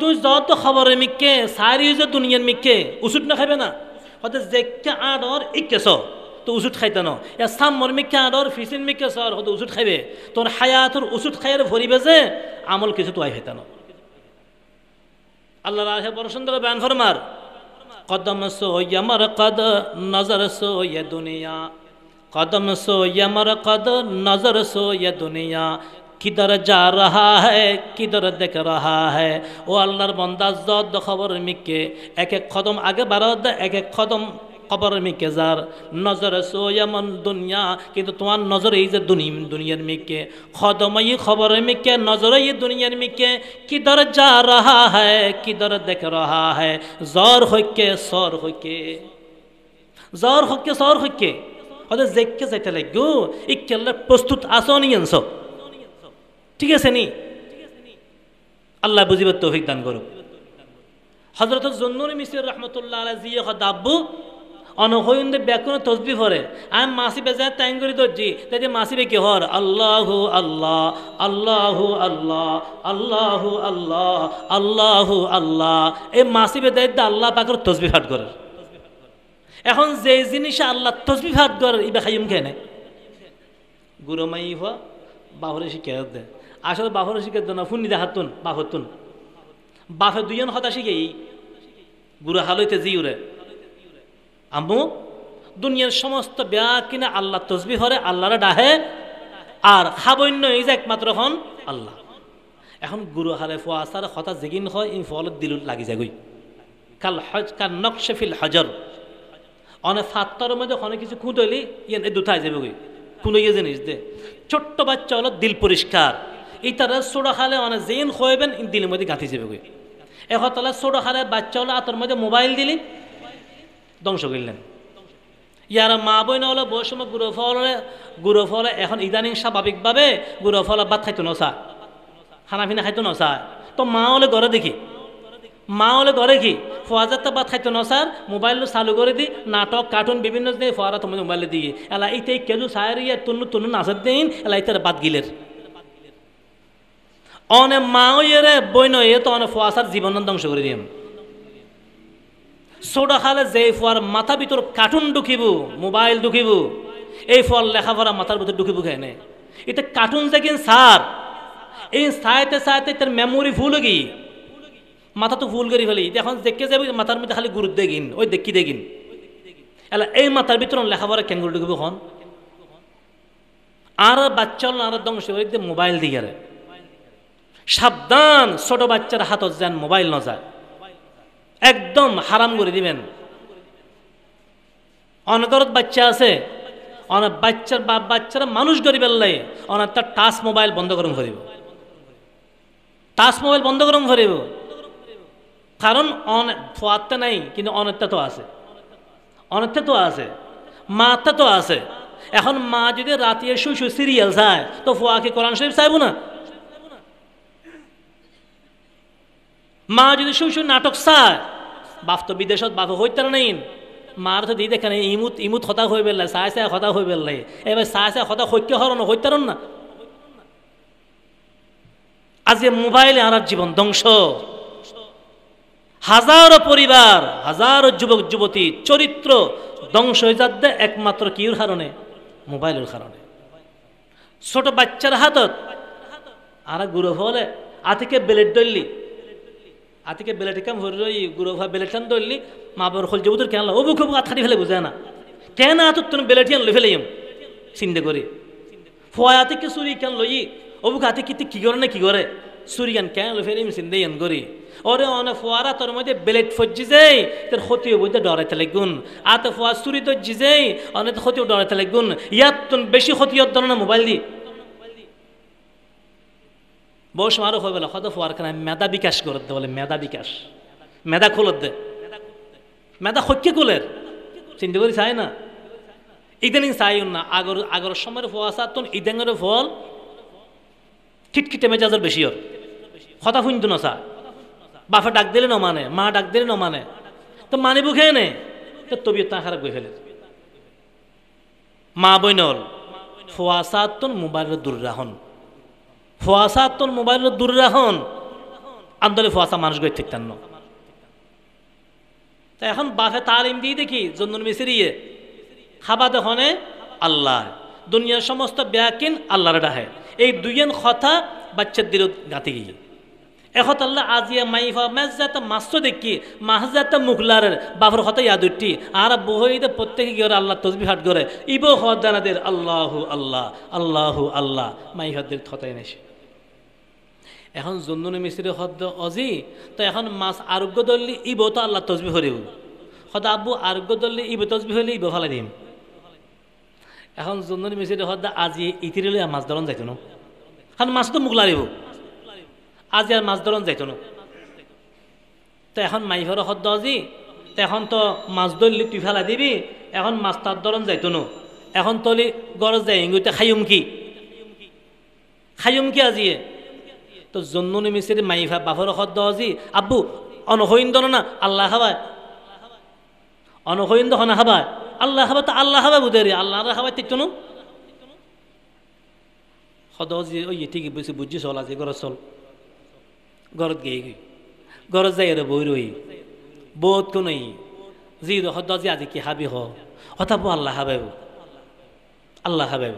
তুই যত খবরের মিকে সারি যে দুনিয়ার মিকে ওষুধ না খাবে না হতে যেকে আডর ইকেছ তো ওষুধ খাইতে ন এ সামর মিকে আডর ফিসিন মিকে সর হতে ওষুধ খাইবে তোর হায়াতর ওষুধ খাইয়ের ভরিবে যে আমল কিছু তো আই খাইতে ন আল্লাহ রাহে বড় সুন্দর বয়ান ফরমার কদম সো ইয়ামার কদ নজর সো ইয়ে দুনিয়া कदम सो ये मरकद नजर सो ये दुनिया किधर जा रहा है किधर देख रहा है ओ अल्लाहर बंदा जद खबर मिके एक एक कदम आगे बढ़द एक एक कदम खबर मिके जार नजर सो ये मन दुनिया किंतु तुम्हार नजर ये दुनियार मिके कदम ये खबर मिके नजर ये दुनियार मिके किधर जा रहा है किधर देख रहा है जोर होके सौर होके जोर होके सौर होके হয়তো জেকে যাইতে লাগো ইকেল্লা প্রস্তুত আসো নি আনছো ঠিক আছে নি আল্লাহ বুঝিবার তৌফিক দান করুক হযরত জুন্নুনি মিসরি রাহমাতুল্লাহ আলাইহি জিয়ে খদাবু অনহইন্দে ব্যাকুন তসবিহ পড়ে আমি মাসিবে যায় টাইম করি দজি তাই মাসিবে কি হর আল্লাহু আল্লাহ আল্লাহু আল্লাহ আল্লাহু আল্লাহ আল্লাহু আল্লাহ এই মাসিবে দেয় আল্লাহ পাকের তসবিহ পাঠ করে এখন যে জিনিস আল্লাহ তসবিহ পাঠ করে ইবা খাইম কেন গুরমাই হওয়া বাহরে শিখে দেয় আসলে বাহরে শিখে দেয় না ফুন্নি দেখাতুন বাহতুন বাফে দুইজন হতা শিখে গুরু হালইতে জিউরে আম্মু দুনিয়ার সমস্ত ব্যাগ কিনা আল্লাহ তসবিহ হরে আল্লাহরে ডাহে আর খাবন্য এই যে একমাত্র হন আল্লাহ এখন গুরু হালে ফোয়াসার হতা জেগিন হয় এই ফল দিল লাগি যায় গই কাল হজ কাল নকশে ফিল হজর অনেক ফাত্তরের মধ্যে অনেক কিছু খুঁতলি ইয়ে দুথায় যাবে গই কোনো ইয়ে জিনিস দে ছোট্ট বাচ্চা হলো দিল পরিষ্কার এই তারা সোডা খালে অনেক জেন খোয়াবেন দিলের মধ্যে গাঁথি যাবে গই এখন সোডা খালে বাচ্চা হলো আতর মধ্যে মোবাইল দিলি ধ্বংস করলেন ইয়ারা মা বই না হলে বয়স সময় গুঁড়ো ফলে এখন ইদানিং স্বাভাবিকভাবে গুঁড়ো ফল ভাত খাইতো নসা খানা পিনা খাইতো নসা তো মা হলে ঘরে দেখি মা হলে ঘরে কি ফোয়াজারটা ভাত খাইতো নসার মোবাইল চালু করে দি নাটক কার্টুন বিভিন্ন ফোয়ারা তোমার মোবাইলে দিয়ে এলা এইটাই কেজু সায়ের ইয়ে তুন্নু তুন্নু নাচার দিন এলা ইতার বাদ গিলের অনে মা ইয়ে বই নয় তো অনেক ফোয়াশার জীবন ধ্বংস করে দিম সোডা খালে যে ফোয়ার মাথা ভিতর কার্টুন ঢুকিব মোবাইল ঢুকিব এই ফল লেখাপড়া মাথার ভিতর ঢুকিব কেন এটা কার্টুন যে কিন সার এই সাইতে সাইতে তার মেমোরি ফুল কি মাথা তো ফুল করে ফেলি এখন দেখে যাবে মাথার মধ্যে খালি গুরুত্ব দেখিন ওই দেখি দেখিন এলা এই মাথার ভিতর লেখাপড়া কেঙ্গুল ঢুকিব খন আর বাচ্চা আর ধ্বংস করে মোবাইল দিয়ে সাবধান ছোট বাচ্চার হাতত যেন মোবাইল ন যায় একদম হারাম করে দিবেন অনেকরত বাচ্চা আছে অনেক বাচ্চার বাপ বাচ্চারা মানুষ গরিব লাই অনেক তার টাচ মোবাইল বন্ধ করম করিব টাচ মোবাইল বন্ধ করম করিব কারণ অনেক ফোয়াতে নাই কিন্তু অনেকটা তো আছে অনেকটা তো আছে মাটা তো আছে এখন মা যদি রাতে শুই শুই সিরিয়াল চায় তো ফোয়াকে কোরআন শরীফ চাইব না মা যদি শুই শুই নাটক চায় বাপ তো বিদেশত বাপ হইতার নেই মার তো দিয়ে দেখেন ইমুত ইমুত হতা হয়ে বেললাই চাই চাই হতা হয়ে বেললাই এবার চাই চাই হতা সত্য হরণ হইতারন না আজ মোবাইলে আর জীবন ধ্বংস হাজারো পরিবার হাজারো যুবক যুবতী চরিত্র ধ্বংস হয়ে যাচ্ছে একমাত্র কির কারণে মোবাইলের কারণে ছোট বাচ্চার হাতত আর গুরু হলে আতিকে বেলেট দললি আতিকে বেলেট কাম হরি গুরু ভা বেলেট খান দললি মা বাবার খোল যুবতর কেন ও বুক হাত খাটি ফেলে বুঝে না কেন হাতত তুমি বেলেটিয়ান লই ফেলে চিন্তা করি ফোয়া আতিকে চুরি কেন লই ও বুক হাতে কি করে না কি করে চুরিয়ান কেন লই ফেলে চিন্তা ইয়ান করি ওরে অনেক ফোয়ারা তোর মধ্যে বেলেট ফজি যাই তোর ক্ষতিও বইতে ডরাইতে লাগুন আতে ফোয়া চুরি তো জিযাই অনেক ক্ষতিও ডরাইতে লাগুন ইয়াত তুন বেশি ক্ষতি ধর না মোবাইল দি বয়স আরো হয়ে গেল হয়তো ফোয়ার কেন মেধা বিকাশ করে দে বলে মেধা বিকাশ মেধা খোলত দে মেধা সত্যি কোলের চিন্তা করি চাই না ইদানিং চাই না আগর সময়ের ফোয়া চা তোন ইদাঙ্গের ফল খিটখিটে মেজাজের বেশি ওর কথা শুনতো না চা বাপে ডাক দিলে ন মানে মা ডাক দিলে ন মানে তো মানিব খেয়ে নে তো তবিয়ত তা খারাপ করে ফেলে মা বই নল ফোয়াসাতন মোবাইলের দূর রাখুন ফোয়াসাতন মোবাইলের দূর রাখুন আন্দোলনে ফোয়াশা মানুষ গই ঠিক তান্ন। তা এখন বাফে তালিম দিয়ে দেখি জন্নুন মিসরিয়ে খাবা দেখনে আল্লাহ দুনিয়ার সমস্ত ব্যাকিন আল্লাহর ডাহে এই দুইয়েন কথা বাচ্চার দিল গাতে গিয়ে এখন আল্লাহ আজিয়া মাইফা মেজাতে মাস্ত দেখি মাহজাতে মুখলারের বাফর কথা ইয়াদুটি আর বহইদে প্রত্যেকে গিয়ে আল্লাহ তসবি হাট করে ইবো হদানাদের আল্লাহু আল্লাহ আল্লাহু আল্লাহ মাইফাদের থতাই নেছে। এখন জন্নুন মিস্ত্রি হদ অজি তো এখন মাছ আরোগ্য দললি ইবো তো আল্লাহ তসবি হরিব হদা আব্বু আরোগ্য দললি ইবো তসবি হলে ইবো ফালাই দিম। এখন জন্নুন মিস্ত্রি হদ আজি ইতিরিলে মাছ ধরন যাইতো না এখন মাছ তো মুখ লারিব আজি আর মাছ ধরন যাইতো না। তো এখন মাইফার হদ আজি তো এখন তো মাছ ধরলি তুই ফেলা দিবি এখন মাছ তার ধরন যাইতো না এখন তলি গরজ যাই ইঙ্গুতে খাইম কি আজিয়ে তো জন্নুন মিস্ত্রি মাইফা বাফর হদ আজি আব্বু অনহইন্দ না আল্লাহ খাবায় অনহইন্দ হনা খাবায় আল্লাহ খাবা তো আল্লাহ খাবা বুঝে আল্লাহ খাবায় ঠিক তো হদ আজি ওই ঠিকই বুঝছি বুঝছি চল আজি গরজ চল গরত গিয়ে গই গরজ যাই রে বই রই বহুত কোন জি হদ আজি আজি কি হাবি হতাবো আল্লাহ হাবে আল্লাহ হাবে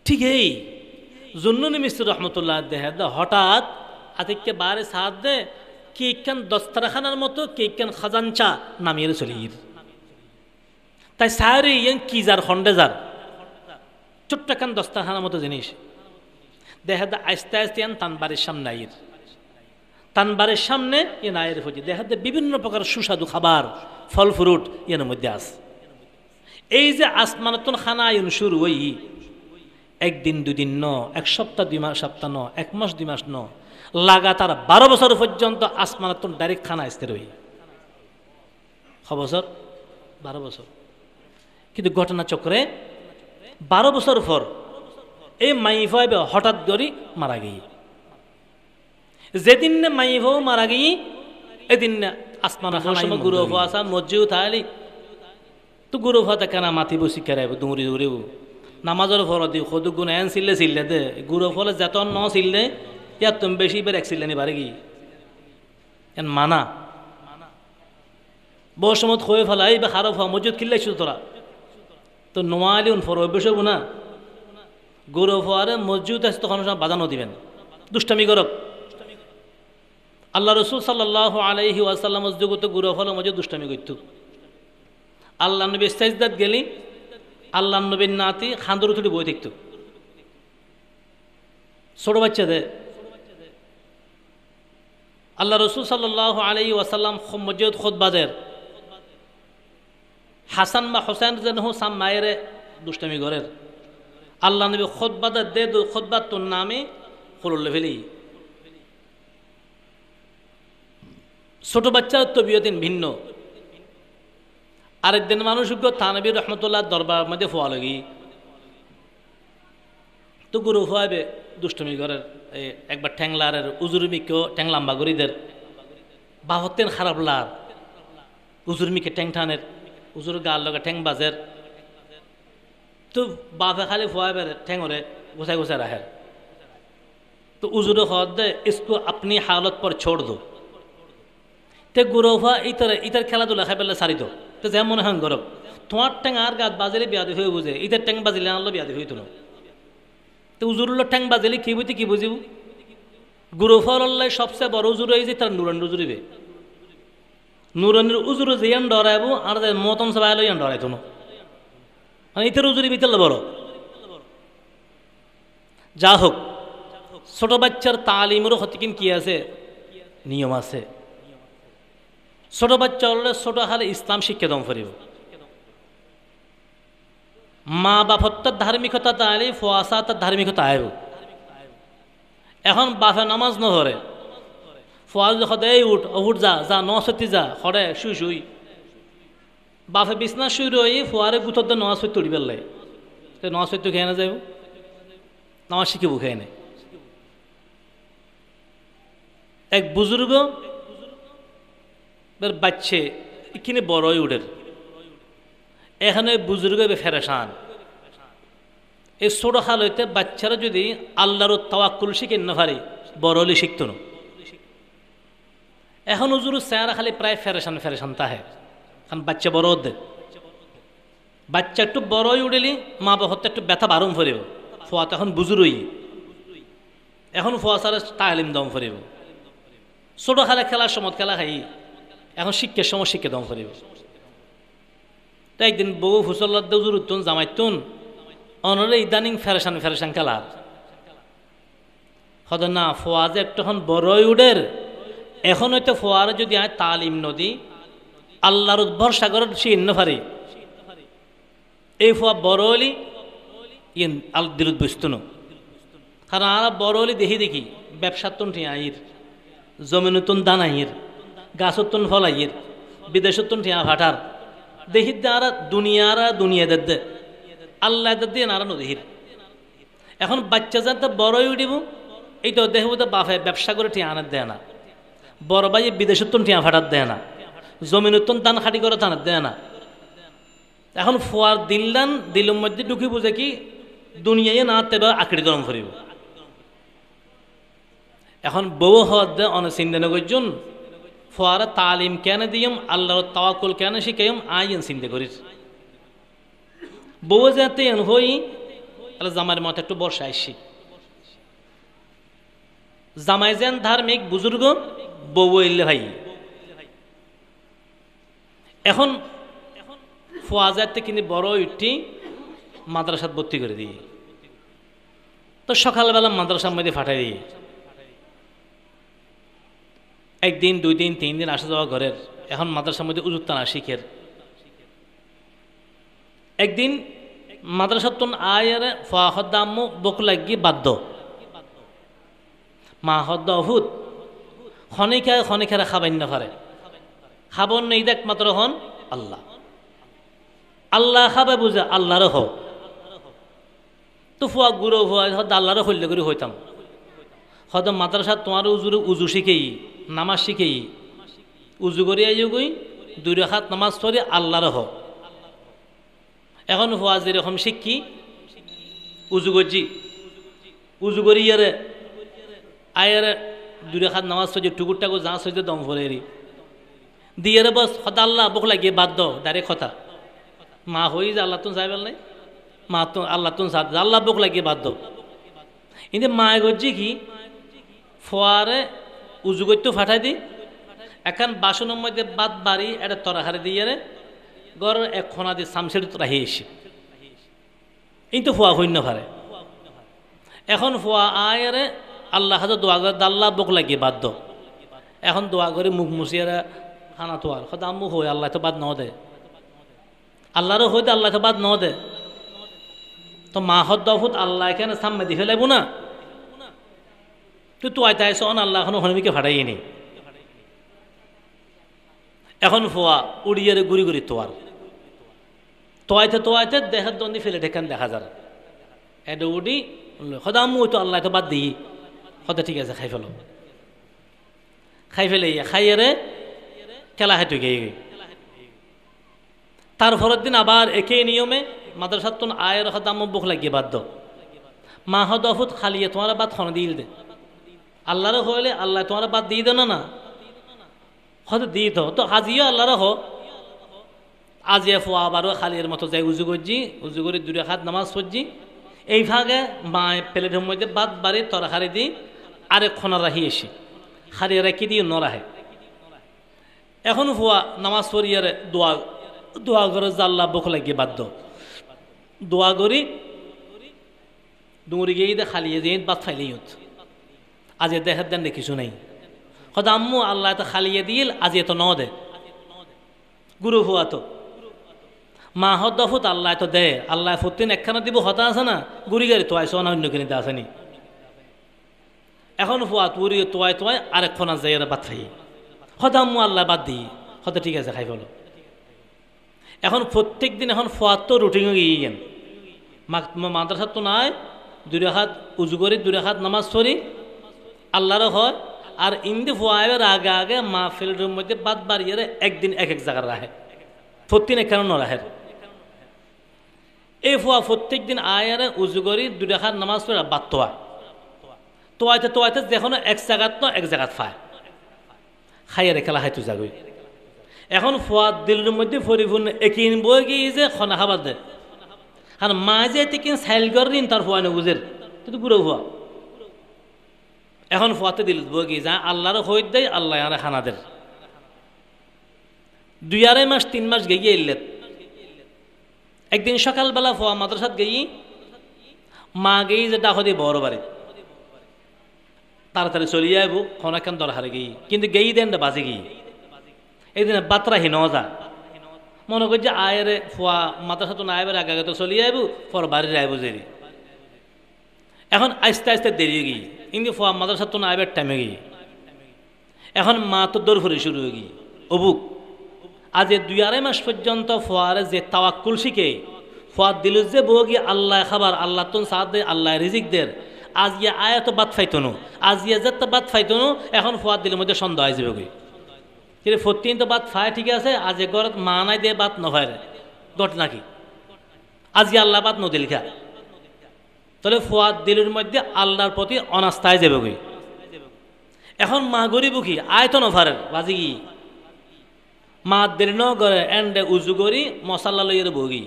ঠিক এই জুন্নুন মিস্ত্রি রহমতুল্লাহ দেহে হঠাৎ আতিককে বারে সাথ দে কেকখান দস্তরখানার মতো কেকখান খাজানচা নামিয়ে চলির তাই সারি ইয়ান কি যার খন্ডে যার ছোট্ট খান দস্তরখানার মতো জিনিস দেখা দে আস্তে আস্তে ইয়ান তানবারের সামনে আইর তানবারের সামনে ইয়ান আয়ের হচ্ছে দেখা দে বিভিন্ন প্রকার সুস্বাদু খাবার ফল ফ্রুট ইয়ানের মধ্যে আস এই যে আসমানাতুন খানা আইন শুরু হই একদিন দুদিন ন এক সপ্তাহ 2 সপ্তাহ ন 1 মাস 2 মাস ন লাগাতার 12 বছর পর্যন্ত আসমানাতুন ডাইরেক্ট খানা আসতে রই বছর 12 বছর কিন্তু ঘটনা চক্রে 12 বছর পর এই মাইফাইবে হঠাৎ করে মারা গিয়ে যেদিন মাইফাও মারা গিয়ে এদিন আসমান খানা গুরু আসান মসজিদ থালি তো গুরু ফাতা কেনা মাথি বসি কেরাইব দৌড়ি দৌড়িব নামাজের ফর দি সদু গুণ এন চিল্লে দে গুরু ফলে যেতন ন চিল্লে ইয়ার তুমি বেশি বের এক চিল্লে নিবারে কি এন মানা বহু সময় হয়ে ফেলাই বা খারাপ হওয়া মসজিদ কিল্লাইছো তোরা তো নোয়ালি উন ফর অভ্যেসব না গুরু ফোয়ারে মসজিদ আছে তখন বাজানো দিবেন দুষ্টামি করক আল্লাহ রসুল সাল্লাল্লাহু আলাইহি ওয়াসাল্লাম জগতে গুরু ফলে মসজিদ দুষ্টামি করত আল্লাহ নবী সাজদাত গেলি আল্লাহ নবীর নাতি খান্দর তুলি বই দেখত ছোট বাচ্চাদের আল্লাহ রসুল সাল্লাল্লাহু আলাইহি ওয়াসাল্লাম মসজিদ খুতবাদের হাসান বা হোসেন যেন সাম মায়ের দুষ্টামি করের আল্লাহ নবী খুতবাদের দে খুতবাত তোর নামে হলুল ফেলি ছোট বাচ্চার তবিয়তিন ভিন্ন আরেকদিন মানুষ থানবী রহমতুল্লাহ দরবার মধ্যে ফোয়া লাগি তো গুরু ফোয়াবে দুষ্টমি ঘরের একবার ঠ্যাংলারের উজুরমিকেও ঠ্যাং লাম্বা গরিদের বাহতেন খারাপ লার উজুরমিকে ঠ্যাং ঠানের উজুর গার লগে ঠ্যাং বাজের তো বাপে খালি ফোয়াবে ঠ্যাংরে গোছাই গোছাই রাখে তো উজুরে খাওয়া দে इसको अपनी हालत पर छोड़ दो তে গুরু ফোয়া ইতার খেলাধুলা খাই পেলে সারিত তো যেমন হাং গরব তোমার ট্যাং আর গাছ বাজিলে বিয়াদি হয়ে বুঝে ইতার ট্যাং বাজিলে আনলো বিয়াদি হইতো না তো উজুরুল্লো ট্যাং বাজিলে কি বুঝি কি বুঝিব গুরু ফল্লাই সবচেয়ে বড় উজুর হয়েছে তার নুরান উজুরিবে নুরানির উজুরে যেন ডরাইব আর মতন সবাই লইয়ান ডরাইতো না মানে ইতার উজুরি বিতাল বড় যা হোক ছোট বাচ্চার তালিমেরও হতিকিন কি আছে নিয়ম আছে ছোট বাচ্চা হলে ছোট হালে ইসলাম শিক্ষা দম ফরিব মা বাপত্তার ধার্মিকতা তাইলে ফোয়াশা তার ধার্মিকতা আইব এখন বাপে নামাজ ন হরে ফোয়াজ সদে এই উঠ উঠ যা যা ন সত্যি যা হরে শুই শুই বাপে বিছনা শুই রই ফোয়ারে গুথর দে নয়া সত্য উঠি পেলাই নয়া সত্য খেয়ে না যাইব নামাজ শিখিব খেয়ে নেই এক বুজুর্গ বাচ্চে এখানে বড়ই উঠের এখানে বুজুর্গ ফেরেশান এই ছোট খাল হইতে বাচ্চারা যদি আল্লাহর তাওয়াক্কুল শিখে না পারে বড় হলে শিখতো না এখন হুজুর চেহারা খালি প্রায় ফেরেশান ফেরেশান তাহে, কারণ বাচ্চা বড় দে, বাচ্চা একটু বড়ই উঠেলি মা বাবা একটু ব্যথা বারম ফরিব, ফোয়া তো এখন বুজুরই, এখন ফোয়া সারা তালিম দম ফরিব, ছোট খেলা খেলার সময় খেলা খাই, এখন শিক্ষার সময় শিক্ষা দম ফরিব। তো একদিন বউ ফুসল্লার হুজুর উত্তুন জামাইতুন অনরে ইদানিং ফেরেশান ফেরেশান খেলার হদ না ফোয়া যে একটুখন বড়ই উডের, এখন হয়তো ফোয়ারে যদি আয় তালিম নদী আল্লাহর ভরসা করে সে ইন্ন পারি, এই ফোয়া বড় হলি ইন আল দিলুত বসতুন, কারণ আর বড় হলি দেখি দেখি ব্যবসার তুন ঠিয়া আইর, জমিনতুন দান আইর, গাছতুন ফল আইর, বিদেশতুন ঠিয়া ভাটার দেখি আর দুনিয়ারা দুনিয়া দে আল্লাহ দিয়ে নারা নদীর। এখন বাচ্চা যাতে বড়ই উঠিব এইটাও দেখব তো বাফে ব্যবসা করে ঠিয়া আনার দেয় না, বড় ভাই বিদেশতুন ঠিয়া ভাটার দেয় না, জমিনতুন দান খাটি করে থানার দেয় না। এখন ফোয়ার দিল্লান দিলুর মধ্যে ঢুকি বুঝে কি দুনিয়ায় না তেবা আকড়ি দরম ফুরিব। এখন বউ হওয়ার দে অনেক চিন্তা নগরজন ফোয়ারা তালিম কেন দিয়ম আল্লাহর তাওয়াক্কুল কেন শিখাইম আইন চিন্তা করিস, বউ যাতে হই তাহলে জামাইয়ের মতো একটু বর্ষা আসছি, জামাই যেন ধার্মিক বুজুর্গ বউ এলে ভাই। এখন ফোয়া যাতে কিন্তু বড় উঠি মাদ্রাসাত ভর্তি করে দিই, তো সকালবেলা মাদ্রাসার মধ্যে ফাটাই দিই, একদিন দুই দিন তিন দিন আসা যাওয়া ঘরের, এখন মাদ্রাসার মধ্যে উজুত্তা না শিখের। একদিন মাদ্রাসার তুন আয়ের ফোয়া হদ্দাম্মু বক লাগি বাধ্য, মা হদ্দা অভূত খনিকায় খনিকারা খাবাই না পারে, খাবন নেই দেখ মাত্র হন আল্লাহ, আল্লাহ খাবে বুঝে আল্লাহরও হ, তো ফুয়া গুঁড়ো ফুয়া হদ আল্লাহরও হইলে করে হইতাম, হয়ত মাদ্রাসা তোমার উজুর উজু শিখেই নামাজ শিখেই উজু করি আইও গই দুই রাকাত নামাজ পড়ি আল্লাহর হ। এখন ফুয়া যেরকম শিক্ষি উজু করছি, উজু করি ইয়ারে আয়ারে দুই রাকাত নামাজ পড়ি টুকুর টাকুর যা সইতে দম ফরে দিয়ে বস হতা আল্লাহ বক লাগিয়ে বাদ দাও ডাইরেক্ট কথা, মা হই যে আল্লাহ তুন চাইবেল নাই, মা তো আল্লাহ তুন চা আল্লাহ বক লাগিয়ে বাদ দাও। কিন্তু মায়ে করছি কি ফোয়ারে উজু করতেও ফাটাই দিই, এখন বাসনের মধ্যে বাদ বাড়ি একটা তরাহারে দিয়ে গড়ের এক খনা দিয়ে সামসের রাহি এসে কিন্তু ফোয়া হইন্য ফারে। এখন ফোয়া আয়ারে আল্লাহ হাতে দোয়া করে আল্লাহ বক লাগিয়ে বাদ দাও, এখন দোয়া করে মুখ মুছিয়ারা খানা তো আর সদা মুখ হই আল্লাহ তো বাদ ন দে, আল্লাহরও হইতে আল্লাহ তো বাদ ন দে, তো মা হদ দফুত আল্লাহ এখানে সামনে দিয়ে ফেলাইব না, তুই তো আইতে আইস অন আল্লাহ এখনো হনমিকে ফাটাই নি। এখন ফোয়া উড়িয়ারে গুড়ি গুড়ি তোয়াইতে দেখার দন্দি ফেলে ঢেকান দেখা যার এটা উড়ি সদা আমি তো আল্লাহ তো বাদ দিই সদা ঠিক আছে খাই ফেলো, খাই ফেলে খাইয়ারে খেলা খাইতে গিয়ে তারপরের দিন আবার একই নিয়মে মাদ্রাসার তো আয়ের সদা আমার বুক লাগিয়ে বাদ দাও, মা হদ অফুত খালিয়ে তোমার বাদ খন দিল দে, আল্লাহর হইলে আল্লাহ তোমার বাদ দিয়ে দে না হয়তো দিয়ে তো আজিও আল্লাহর হ, আজিয়া ফোয়া আবারও খালির মতো যাই উজু করছি, উজু করে দুই রাকাত নামাজ পড়ছি, এই ভাগে মায় প্লেটের মধ্যে বাদ বাড়ি তরকারি দিই আরেক খনা রাহি এসে হারিয়ে রাখি দিয়ে নরাহে। এখন ফোয়া নামাজ পড়িয়ারে দোয়া করে জাল্লা বক লাগিয়ে বাধ্য দোয়া করি ডুঙুরি গিয়ে খালিয়ে দিয়ে বাদ ফাইলেই হত, আজ দেখার দেন কিছু নেই হয়তো আম্মু আল্লাহ এত খালিয়ে দিল আজ এত ন দে গুরু ফুয়া তো মা হত দফুত আল্লাহ তো দে আল্লাহ ফুতিন একখানা দিব হতা আছে না গুড়ি গাড়ি তোয়াই সোনা অন্য কিনিতে আসেনি। এখন ফুয়া তুরি তোয়াই আরেকক্ষণ আজ যাই বাদ খাই হয়তো আম্মু আল্লাহ বাদ দিই হয়তো ঠিক আছে খাই ফেলো। এখন প্রত্যেক দিন এখন ফুয়ার তো রুটিনে গিয়ে গেন মাদ্রাসার তো নাই দুই রাকাত উজু করি দুই রাকাত নামাজ পড়ি আল্লাহরও হয় আর ইন্দি ফুয়াইবের আগে আগে মাহফিলের মধ্যে বাদ বাড়িয়ে একদিন এক এক জায়গায় রাখে প্রত্যেক এখানে ন রাখে। এই ফুয়া প্রত্যেক দিন আয়ারে উজু করি দুই রাকাত নামাজ পড়ে বাদ তোয়াইতে যখন এক জায়গাত ন এক জায়গাত ফায় খাইয়ে খেলা খাইতো যাগই এখন ফুয়াদ দিলের মধ্যে পরিপূর্ণ একিন বই গিয়ে যে খনা খাবার দেয় আর মা যে তিকিন সাইল করেন তার ফুয়া না বুঝের কিন্তু পুরো ফুয়া এখন ফুয়াতে দিল বই গিয়ে যা আল্লাহর হইত দেয় আল্লাহ আর খানাদের 2-2.5 মাস 3 মাস গিয়ে এলেন একদিন সকালবেলা ফুয়া মাদ্রাসাত গিয়ে মা গিয়ে যে ডাক দিয়ে বড় বাড়ি তাড়াতাড়ি চলিয়ে আইব খনাকান দরকারে গিয়ে কিন্তু গেই দেন বাজে গিয়ে এই দিনে বাতরা হিন যা মনে করি যে আয়ের ফুয়া মাদ্রাসা তো না আইবার আগে আগে তো চলিয়ে আইব পর বাড়ির আইব জেরি এখন আস্তে আস্তে দেরি গিয়ে কিন্তু ফুয়া মাদ্রাসা তো না আইবার টাইমে গিয়ে এখন মা তো দৌড় ফুরে শুরু হয়ে গিয়ে অবুক আজ 2-2.5 মাস পর্যন্ত ফুয়ারে যে তাওয়াক্কুল শিখে ফুয়ার দিল যে বউ গিয়ে আল্লাহ খাবার আল্লাহ তো সাথ দে আল্লাহ রিজিক দের আজ ইয়ে আয়া তো বাদ ফাইতনো আজ ইয়ে যেতে বাদ ফাইতনো এখন ফুয়ার দিলের মধ্যে সন্দেহ হয়ে যাবে কিন্তু 14 তো বাদ ফায় ঠিক আছে আজ ঘরত মা নাই দিয়ে বাদ নফায় ঘট নাকি আজ ইয়ে আল্লাহ বাদ নদিল খা তাহলে ফুয়ার দিলের মধ্যে আল্লাহর প্রতি অনাস্থায় যাবে এখন মা গরিব কি আয় তো নফারের বাজি গিয়ে মা দেরি ন করে এন্ডে উজু করি মশাল্লা লইয়ের বগি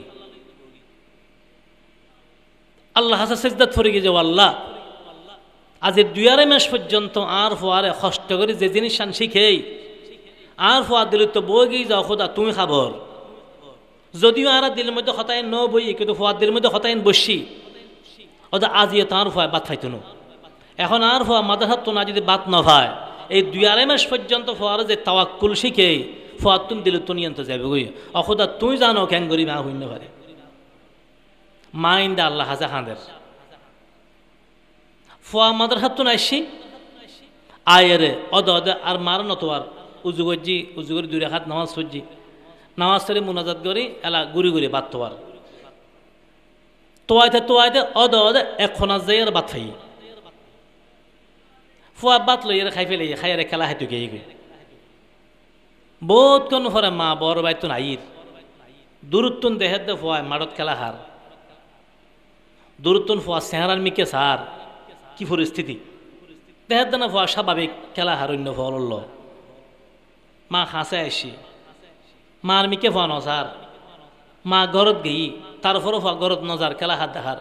আল্লাহ হাসা সেজদাত ফরে গিয়ে যাও আল্লাহ আজ 2.5 মাস পর্যন্ত আর ফুয়ারে কষ্ট করে যে জিনিস শিখেই আর ফুয়া দিল তো বগি যাও খোদা তুমি খাবর যদিও আর দিলের মধ্যে হতাইন ন বই কিন্তু ফুয়ার দিলের মধ্যে হতাইন বসি ওটা আজিয়ে তাঁর ফুয়া বাদ খাইতো না এখন আর ফুয়া মাদ্রাসাত তো না যদি বাদ ন ভাই এই 2.5 মাস পর্যন্ত ফুয়ারে যে তাওয়াক্কুল শিখে ফুয়ার তুমি দিল তো নিয়ন্ত যাবে গই অখোদা তুই জানো কেন করি মা হইন পারে মা ইন্দা আল্লাহ হাজা খাঁদের ফুয়া মাদ্রাসাত তো নাইসি আয়েরে অদ আর মার নতোয়ার উজু গজ্জি উজু করে 2 রাকাত নামাজ পড়জি নামাজ পড়ে মুনাজাত করি এলা গুড়ি গুড়ি বাদ তোয়ার তোয়াইতে অদ এখন যাইয়ের বাদ খাই ফুয়া বাদ লইয়ের খাই ফেলে খাইয়ারে খেলা হাইতো গিয়ে গই বহুত কোন ফরে মা বড় বাইতো নাইর দূরত্বন দেহের দে ফুয়ায় মারত খেলা হার দূরত্বন ফুয়া চেহারার মিকে সার কি পরিস্থিতি দেহের দে না ফুয়া স্বাভাবিক খেলা হার অন্য ফল মা হাসে আসি মার মিকে ফুয়া নজার মা ঘরত গেই তারপরও ফুয়া ঘরত নজার খেলা হাত দেখার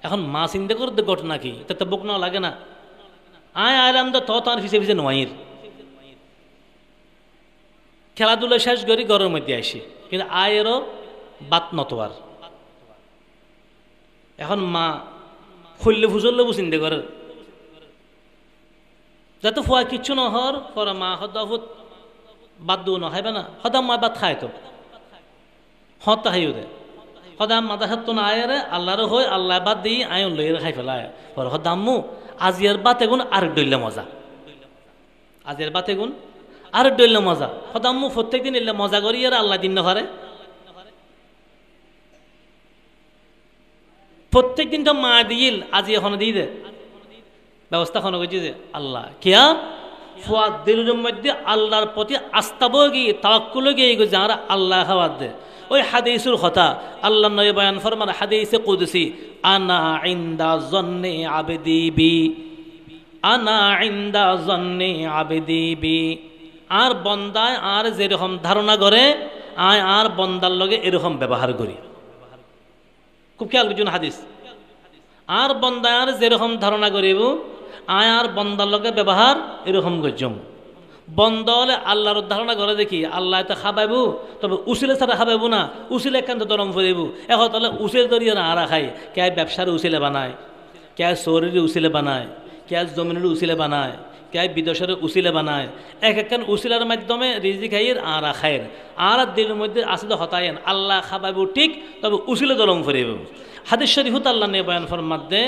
এখন মা চিন্তা করতে ঘটনা কি তাতে বুক না লাগে না আয় আইলাম তো তার ফিসে ফিসে নোয়াইর খেলাধুলা শেষ করি ঘরের মধ্যে আসি কিন্তু আয়েরও বাত নতোয়ার এখন মা খুললে ফুজললে চিন্তা করে যাতে ফুয়া কিচ্ছু নহর পরে মা সদাফুত বাদ দিও নখাইবে না সদাম মা বাদ খাই তো হতা খাইও দে সদাম মাদাহাত তো না আয়েরে আল্লাহর হই আল্লাহ বাদ দিই আয়ন লইয়ের খাই ফেলায় পরে সদাম্মু আজিয়ার বাত এগুন আর ডইলে মজা আজিয়ার বাত এগুন আর ডইল মজা সদাম্মু প্রত্যেক দিন এলে মজা করি আর আল্লাহ দিন নহারে প্রত্যেক দিন তো মা দিল আজি এখন দিয়ে দে ব্যবস্থা খন করছি যে আল্লাহ কিয়া ফুয়াদ দিলের মধ্যে আল্লাহর প্রতি আস্থা বগি তাওয়াক্কুল গিয়ে যারা আল্লাহ খাবার দে ওই হাদিসুর কথা আল্লাহ নবী বয়ান ফরমান হাদিসে কুদসি আনা ইনদা জন্নি আবদি বি আনা ইনদা জন্নি আবদি বি আর বন্দায় আর যেরকম ধারণা করে আয় আর বন্দার লগে এরকম ব্যবহার করি খুব খেয়াল করছি হাদিস আর বন্দায় আর যেরকম ধারণা করিব আয় আর বন্দার লগে ব্যবহার এরকম করছম বন্ধ হলে আল্লাহর ধারণা করে দেখি আল্লাহ তো খাবাইব তবে উচিলে ছাড়া খাবাইব না উচিলে একান্ত দরম ফুরিব এখন তাহলে উচিল দরিয়ে না আরা খায় কে ব্যবসার উচিলে বানায় কে শরীর উচিলে বানায় কে জমিনের উচিলে বানায় কে বিদেশের উচিলে বানায় এক একখান উচিলার মাধ্যমে রিজি খাইয়ের আরা খায়ের আর দিলের মধ্যে আসলে হতায়েন আল্লাহ খাবাইব ঠিক তবে উচিলে দরম ফুরিব হাদিস শরীফত আল্লাহ নিয়ে বয়ান ফরমাত দে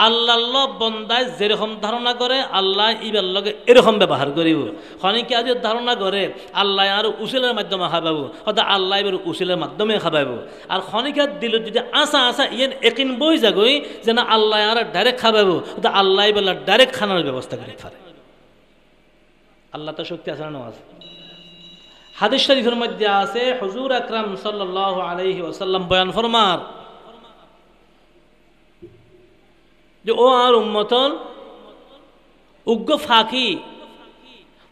আল্লাহ বন্দায় যেরকম ধারণা করে আল্লাহ ইবার লগে এরকম ব্যবহার করিব খনিকে আজ ধারণা করে আল্লাহ আর উচিলের মাধ্যমে খাবাইব হয়তো আল্লাহ এবার উচিলের মাধ্যমে খাবাইব আর খনিকার দিল যদি আসা ইয়েন একিন বই যাগই যেন আল্লাহ আর ডাইরেক্ট খাবাইব হয়তো আল্লাহ এবার ডাইরেক্ট খানার ব্যবস্থা করে পারে আল্লাহ তো শক্তি আছে না আছে হাদিস শরীফের মধ্যে আছে হুজুর আকরাম সাল্লাল্লাহু আলাইহি ওয়াসাল্লাম বয়ান ফরমার যে ও আর উম্মতন উগ্র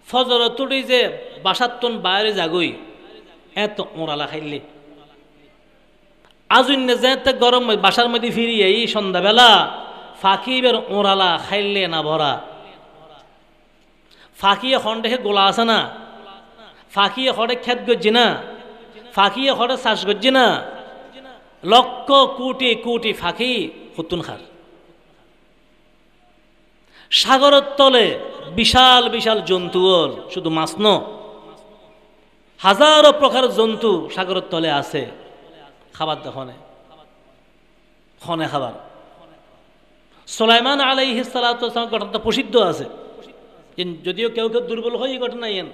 ফজর তুলি যে বাসাত্তন বাইরে যাগই এত ওরালা খাইলে আজুন্য যে গরম বাসার মধ্যে ফিরি এই সন্ধ্যাবেলা ফাঁকিবের ওরালা খাইলে না ভরা ফাঁকিয়ে খন্ডে গোলা আছে না ফাঁকিয়ে খড়ে খেত গজ্জি না ফাঁকিয়ে খড়ে চাষ গজ্জি না লক্ষ কোটি কোটি ফাঁকি হুতুন খার সাগরের তলে বিশাল বিশাল জন্তু শুধু মাছ ন হাজারো প্রকার জন্তু সাগরের তলে আছে খাবার দেখনে খনে খাবার সুলাইমান আলাইহিস সালাতু ওয়াস সালাম ঘটনাটা প্রসিদ্ধ আছে যদিও কেউ কেউ দুর্বল হয় এই ঘটনা ইয়েন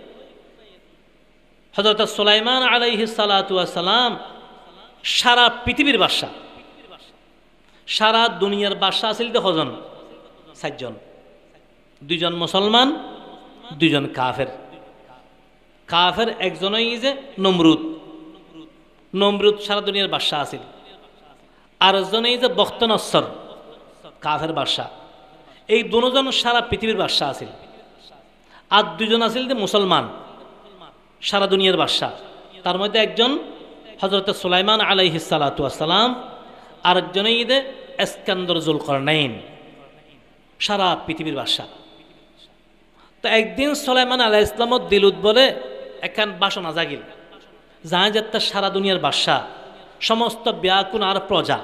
হযরত সুলাইমান আলাইহিস সালাতু ওয়াস সালাম সারা পৃথিবীর বাদশা সারা দুনিয়ার বাদশা আছিল কজন 7 জন 2 জন মুসলমান 2 জন কাফের কাফের একজনই যে নমরুদ সারা দুনিয়ার বাদশা আছিল আর একজনই যে বখতনসর কাফের বাদশা এই দুজন সারা পৃথিবীর বাদশা আছিল আর 2 জন আছিল যে মুসলমান সারা দুনিয়ার বাদশা তার মধ্যে একজন হযরত সুলাইমান আলাইহিস সালাতু ওয়াস সালাম আর একজনই যে ইস্কান্দর যুলকারনাইন সারা পৃথিবীর বাদশা তো একদিন সুলাইমান আলাইহিস সালামর দিলুত বলে একখান বাসনা জাগিল যা যাত্রা সারা দুনিয়ার বাদশা সমস্ত ব্যাকুন আর প্রজা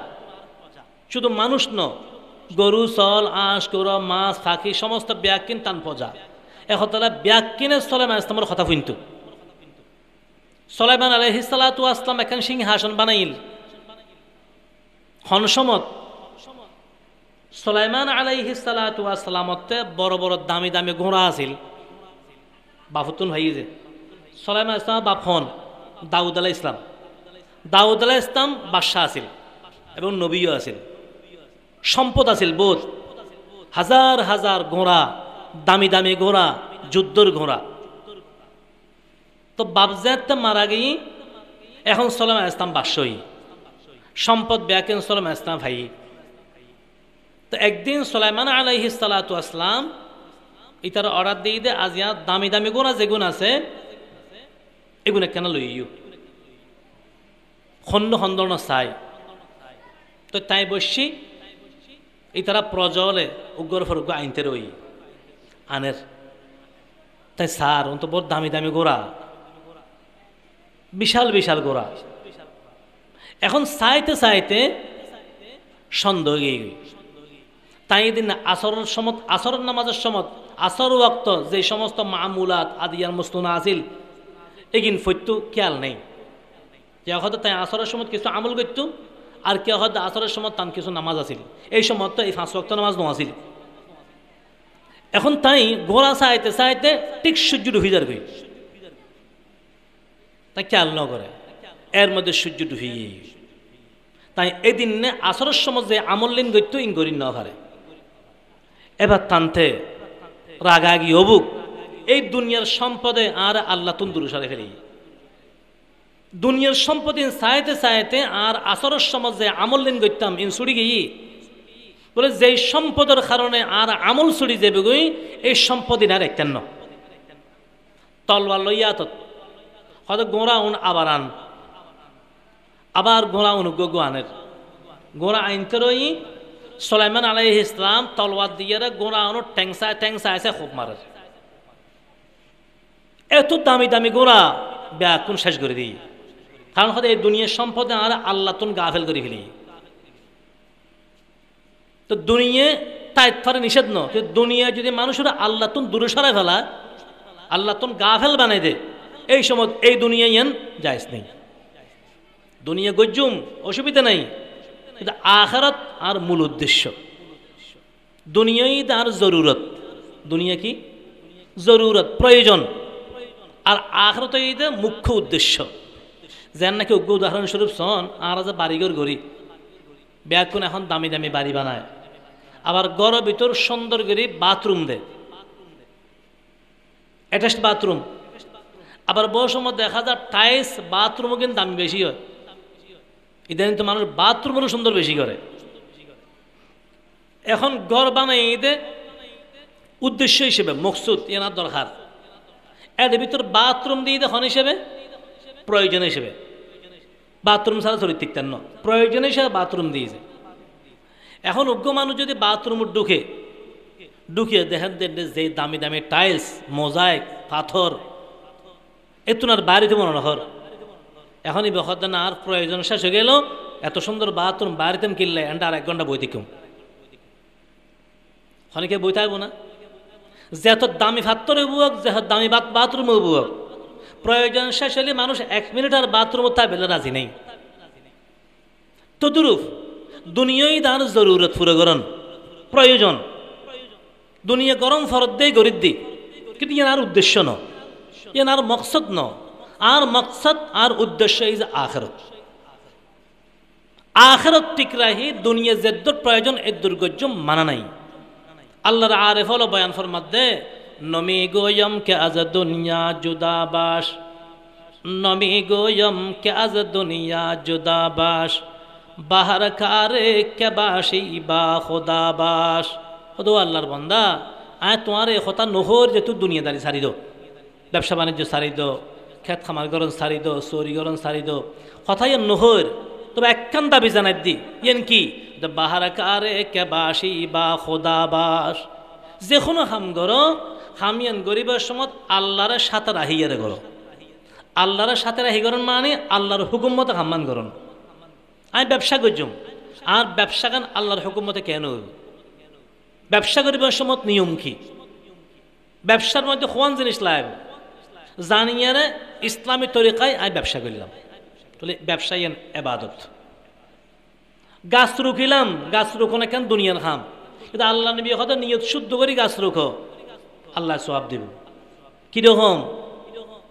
শুধু মানুষ ন গরু চল আঁশ গরু মাছ ফাঁকি সমস্ত ব্যাকিন তান প্রজা এখতলা ব্যাকিনে সুলাইমান আলাইহিস সালামের কথা শুনতো সুলাইমান আলাইহিস সালাতু ওয়াস সালাম একখান সিংহাসন বানাইল হনসমত সুলাইমান আলাইহিস সালাতু ওয়াস সালামতে বড় বড় দামি দামি ঘোড়া আছিল বাফতুন ভাই যে সুলাইমান আলাইহিস সালাম বাপ হন দাউদ আলাইহিস সালাম দাউদ আলাইহিস সালাম বাদশা আছিল এবং নবীও আছিল সম্পদ আছিল বহুত হাজার হাজার ঘোড়া দামি দামি ঘোড়া যুদ্ধর ঘোড়া তো বাপজাত মারা গই এখন সুলাইমান আলাইহিস সালাম বাদশাহী সম্পদ ব্যাকেন সুলাইমান আলাইহিস সালাম ভাই তো একদিন সুলাইমান আলাইহিস সালাতু ওয়াস সালাম ইতার অর্ডার দিয়ে দে আজ ইয়া দামি দামি ঘোড়া যেগুন আছে এগুলো কেন লইও খন্ড খন্দন চাই তো তাই বসছি ইতারা প্রজলে উগ্র ফরগ আইনতে রই আনের তাই স্যার তো বড় দামি দামি ঘোড়া বিশাল বিশাল গোড়া এখন চাইতে চাইতে সন্দেহ গিয়ে তাই দিন আসরের সমত আসরের নামাজের সমত আসর ওয়াক্ত যে সমস্ত মামুলাত আদিয়ার মসনুনা আছিল এগিন ফৈত্যু খেয়াল নেই যে হয়তো তাই আসরের সময় কিছু আমল করতো আর কে হয়তো আসরের সময় তান কিছু নামাজ আছিল এই সময় তো এই 5 ওয়াক্ত নামাজ আছিল এখন তাই গোড়া চাইতে চাইতে ঠিক সূর্য ডুবি যার গই তাই খেয়াল ন করে এর মধ্যে সূর্য ডুবি তাই এদিন আসরের সময় যে আমল লিন গইতো ইন গরিন ন হারে এবার টানতে রাগাগি অবুক এই দুনিয়ার সম্পদে আর আল্লাহ তুন দুরুসারে ফেলি দুনিয়ার সম্পদ চাইতে চাইতে আর আসরের সময় যে আমল লিন গইতাম ইন ছুড়ি গিয়ে বলে যে সম্পদের কারণে আর আমল ছুড়ি যাবে গই এই সম্পদ আর একটান্ন তলওয়ার লইয়া তো হয়তো গোড়া উন আবার গোড়া উন গোয়ানের গোড়া আইনতে রই সুলাইমান আলাইহিস সালাম তলওয়ার দিয়ে গোড়া উন ট্যাংসা আছে খুব মারে এত দামি দামি গোড়া ব্যাকুন শেষ করে দিই কারণ হয়তো এই দুনিয়ার সম্পদে আর আল্লাহ তুন গাফেল করে ফেলি তো দুনিয়া তাই ফারে নিষেধ ন দুনিয়া যদি মানুষের আল্লাহ তুন দূরে সরাই ফেলা আল্লাহ তুন গাফেল বানাই দে এই সময় এই দুনিয়া ইয়ান জায়েজ নেই দুনিয়া গজ্জুম অসুবিধা নাই কিন্তু আখিরাত আর মূল উদ্দেশ্য দুনিয়াই তার জরুরত দুনিয়া কি জরুরত প্রয়োজন আর আখিরাত এইটা মুখ্য উদ্দেশ্য যেন নাকি উদাহরণস্বরূপ সন আর যে বাড়িঘর গড়ি ব্যাকুন এখন দামি দামি বাড়ি বানায় আবার ঘরের ভিতর সুন্দর করে বাথরুম দেয় অ্যাটাচড বাথরুম আবার বহু সময় দেখা যায় টাইলস বাথরুমও কিন্তু দামি বেশি হয় ইদানিং তো মানুষ বাথরুমেরও সুন্দর বেশি করে এখন ঘর বানাই দে উদ্দেশ্য হিসেবে মকসুদ এনার দরকার এর ভিতর বাথরুম দিয়ে দেখুন হিসেবে প্রয়োজন হিসেবে, বাথরুম ছাড়া শরীর টিকতেন না, প্রয়োজন হিসেবে বাথরুম দিয়েছে। এখন অজ্ঞ মানুষ যদি বাথরুম ঢুকিয়ে দেখেন যে দামি দামি টাইলস, মোজাইক, পাথর, এতুনার বাড়িতে মনে হর। এখনই বখত না আর প্রয়োজন শেষ হয়ে গেল, এত সুন্দর বাথরুম বাড়িতে কিনলে এন্ড আর 1 ঘন্টা বইতে কম অনেকে বইতে আসবো না। যেত দামি ফাত্তরে বুয়ক, যে দামি বাথরুমে বুয়ক, প্রয়োজন শেষ হলে মানুষ 1 মিনিট আর বাথরুম তা বেলে রাজি নেই। তদুরূপ দুনিয়াই দান জরুরত পুরো গরম প্রয়োজন, দুনিয়া গরম ফরত দেই গরিব দি, কিন্তু ইয়ার উদ্দেশ্য ন, ইয়ার মকসদ ন। আর মকসদ আর উদ্দেশ্য এই যে আখিরাত, আখিরাত ঠিক রাহি দুনিয়া যেদ্দুর প্রয়োজন এর দুর্গজ্য মানা নাই। আল্লাহর আরেফ হলো বয়ান ফরমাত দে, নমি গোয়ম কে আজ দুনিয়া জুদাবাস, নমি গোয়ম কে আজ দুনিয়া জুদাবাস, বাহার কারে কে বাসি বা খোদাবাস। হতো আল্লাহর বান্দা, আয় তোমার এ কথা নহর যে তুই দুনিয়াদারি সারি দো, ব্যবসা বাণিজ্য সারি দো, খেত খামার গরণ সারি দো, চৌরি গরণ সারি দো, কথাই নহর। তবে একখান দাবি জানাই দি, ইয়েন কি? বাহার কারে কে বাসি বা খোদাবাস, যে কোনো হাম গরো হামিয়ান গরিবের সময় আল্লাহর সাথে রাহিয়ারে গরো, আল্লাহর সাথে রাহি গরণ মানে আল্লাহর হুকুম মতো হাম্মান গরণ। আমি ব্যবসা করছুম, আর ব্যবসা গান আল্লাহর হুকুম মতো কেন? ব্যবসা করিবার সময় নিয়ম কি? ব্যবসার মধ্যে কোন জিনিস লাগ জানিয়ারে ইসলামী তরিকায় আমি ব্যবসা করলাম, তাহলে ব্যবসায়ী এবাদত। গাছ রুখিলাম, গাছ রুখো না কেন দুনিয়ার খাম, কিন্তু আল্লাহ নবী কথা নিয়ত শুদ্ধ করি গাছ রুখো, আল্লাহ সওয়াব দেব। কিরকম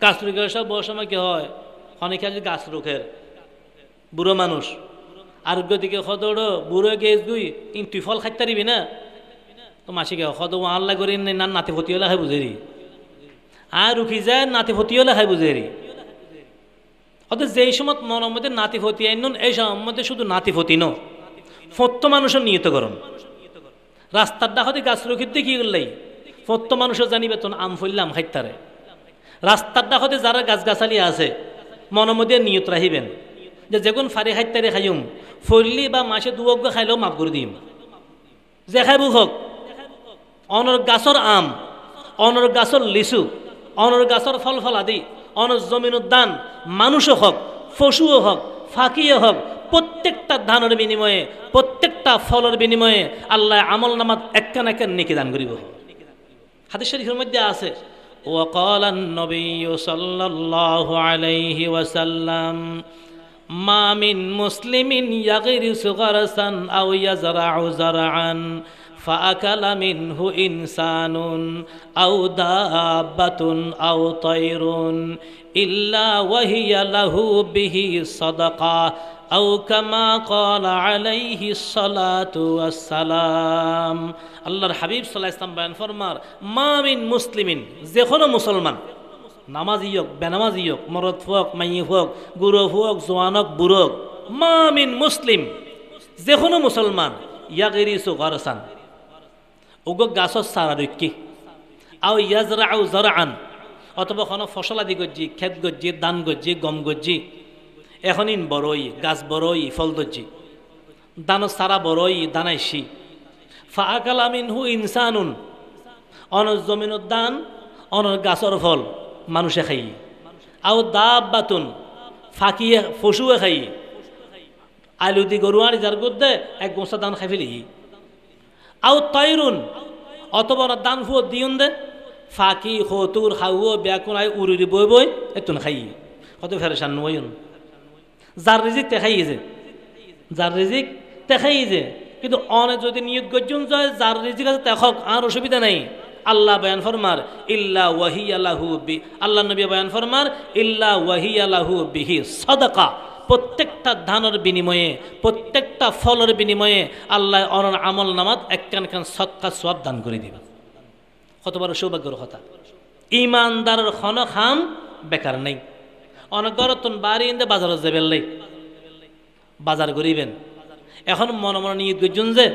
গাছ রুখে সব বড় সময় কি হয়, অনেকে আছে গাছ রুখের বুড়ো মানুষ, আরোগ্য দিকে খদড় বুড়ো গেছ গুই তুই ফল খাইতে পারিবি না, তো মাসিকে খদ আল্লাহ করি না নাতি ফতি হলে খাই বুঝেরি, আর রুখি যায় নাতি ফতি হলে খাই বুঝেরি। অর্থাৎ যেই সময় মনের মধ্যে নাতি ফতি আইন, এই সময়ের মধ্যে শুধু নাতি ফতি ন ফত্ত মানুষের নিয়ত করুন। রাস্তার ডাকতে গাছ রুখিতে কি করলেই ফত্ত মানুষের জানিবে তো আম ফললাম খাইতারে। রাস্তার ডাকতে যারা গাছগাছালি আছে মনের মধ্যে নিয়ত রাখিবেন যে যেগুন ফারি খাইতারে খাইম, ফললি বা মাসে দুয়োগ্য খাইলেও মাফ করে দিম, যে খাইব হোক। অনর গাছর আম, অনর গাছর লিচু, অনর গাছর ফল ফলাদি, অনর জমিন উদ্যান, মানুষও হোক পশুও হোক ফাঁকিয়ে হোক, প্রত্যেকটা ধানের বিনিময়ে প্রত্যেকটা ফলের বিনিময়ে আল্লাহ আমল নামাত একখান একখান নেকি দান করিব। হাদিস শরীফের মধ্যে আছে, وقال النبي صلى الله عليه وسلم ما من مسلم يغرس غرسا أو يزرع زرعا فأكل منه إنسان أو دابة أو طير إلا وهي له به صدقة أو كما قال عليه الصلاة والسلام। আল্লাহর হাবিব সাল্লাল্লাহু আলাইহি ওয়াসাল্লাম বয়ান ফরমার, মা মিন মুসলিমিন, যে কোনো মুসলমান, নামাজি হোক বেনামাজি হোক, মরদ হোক মাইয়ি হোক, গুরু হোক জওয়ান হোক বুড়ো হোক, মা মিন মুসলিম, যে কোনো মুসলমান, ইয়াগরিসু গারসান, ওগো গাছর সারা রক্ষি, আও ইয়াজরাউ জারআন, অথবা কোনো ফসল আদি গজ্জি, ক্ষেত গজ্জি, ধান গজ্জি, গম গজ্জি, এখন ইন বড়ই গাছ বড়ই ফল দজ্জি, দান সারা বড়ই দানাইছি, ফাআকালা মিনহু ইনসানুন, অনর জমিনের দান অনর গাছর ফল মানুষে খাই, আও দাব্বাতুন, ফাঁকিয়ে পশুয়ে খাই, আলু দি গরু আনি যার গদ্দে এক গোসা দান খাই ফেলি, আও তৈরুন, অথবা দান ফুয় দিউন দে ফাঁকি হতুর খাও ব্যাকুন আই উড়ি বই বই এতুন খাই, কত ফেরেশান নয়ন। যার রিজিক দেখাইছে, যার রিজিক দেখাইছে, কিন্তু অনে যদি নিয়ত গজ্জন যায় যার রিজিক আছে দেখক আর অসুবিধা নাই। আল্লাহ বয়ান ফরমার ইল্লা ওয়াহিয়া লাহু বি, আল্লাহ নবী বয়ান ফরমার ইল্লা ওয়াহিয়া লাহু বিহি সাদাকা, প্রত্যেকটা ধানের বিনিময়ে প্রত্যেকটা ফলের বিনিময়ে আল্লাহ অনর আমল নামাত একখান খান সৎকা সওয়াব দান করে দিবে। কত বড় সৌভাগ্যের কথা। ইমানদারের খন খাম বেকার নেই, অনগরতন বাড়ি ইন্দে বাজারে যাবেন নেই, বাজার করিবেন। এখন মনে মনে নিয়ে গজন যে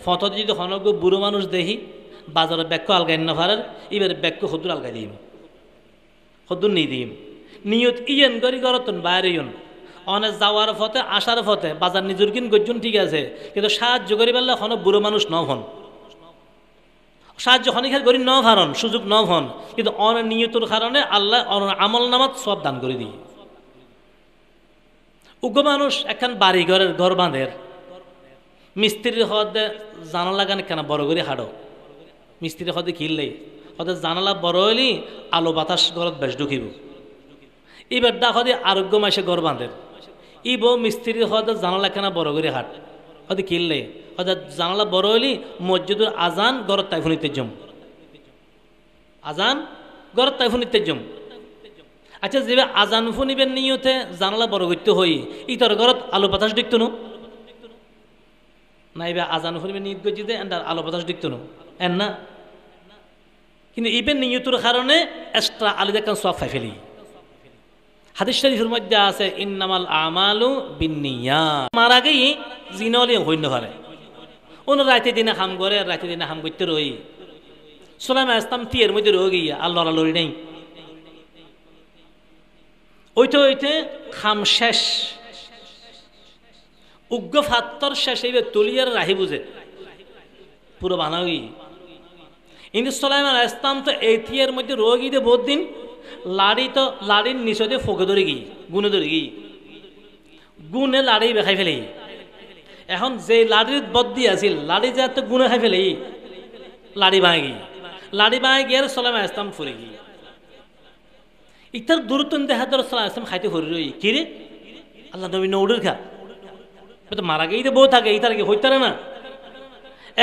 ফটো যদি হনগ বুড়ো মানুষ দেখি বাজারে ব্যাক্য আলগাই না ফারের, এবার ব্যাক্য হদুর আলগাই দিই, হদুন নিদিম নিয়ত ইয়েন করি গরতন বাইরে ইয়ন অনেক যাওয়ার পথে আসার পথে বাজার নিজুর কিন গজ্জন ঠিক আছে কিন্তু সাহায্য করি পারলে কোনো বুড়ো মানুষ ন হন সাহায্য খনিখার করি ন ভারণ সুযোগ ন হন কিন্তু অনেক নিয়তর কারণে আল্লাহ আমল নামাত সব দান করে দিই উগ্র মানুষ এখন বাড়ি ঘরের ঘর বাঁধের মিস্ত্রির হদে জানা লাগান কেন বড় করে হাড়ো মিস্ত্রির হদে কিনলে হদে জানালা বড় হইলি আলো বাতাস ঘরত বেশ ঢুকিব এবার দা হদে আরোগ্য মাসে ঘর বাঁধের ই বউ মিস্ত্রির হদে জানালা কেন বড় করে হাট হদে কিনলে হদে জানালা বড় হইলি মসজিদুর আজান ঘরত তাইফুনিতে জম আজান ঘরত তাইফুনিতে জম আচ্ছা যেভাবে আজান ফুনিবেন নিয়তে জানালা বড় করতে হই ই তোর ঘরত আলো বাতাস দেখতো না এবার আজান ফুনিবেন নিয়ত করছি যে এন্ডার আলো বাতাস দেখতো এন না কিন্তু ইবেন নিয়তুর কারণে এক্সট্রা আলাদা একটা সব ফাই ফেলি হাদিস শরীফের মধ্যে আছে ইন্নামাল আমালু বিন্নিয়াত মার আগেই জিনলি হইন্য পারে অন্য রাতে দিনে কাম করে রাতে দিনে কাম করতে রই সুলাইমান ইসলাম তীরের মধ্যে রয়ে গিয়া আর লড়ালড়ি নেই ওইতে খাম শেষ উগ্র ফাত্তর শেষ এইবার তলিয়ার রাহি বুঝে পুরো বানাওই কিন্তু সুলাইমান ইসলাম তো এই তীরের মধ্যে রয়ে গিয়ে বহুত দিন লাড়ির নিচতে ফোকে ধরে গিয়ে গুনে ধরে গিয়ে গুনে লাড়ি বেখাই ফেলে এখন যে লাড়ির বদ্দি আছিল লাড়ি যে এত গুনে খাই ফেলে লাড়ি ভাঙে গিয়ে সুলাইমান ইসলাম ফুরে গিয়ে ইতার দূরত্ব দেখা ধর সালাম ইসলাম খাইতে হরি রই কিরে আল্লাহ নবী নৌড়ের খা তো মারা গিয়ে বউ থাকে ইতার কি হইতারে না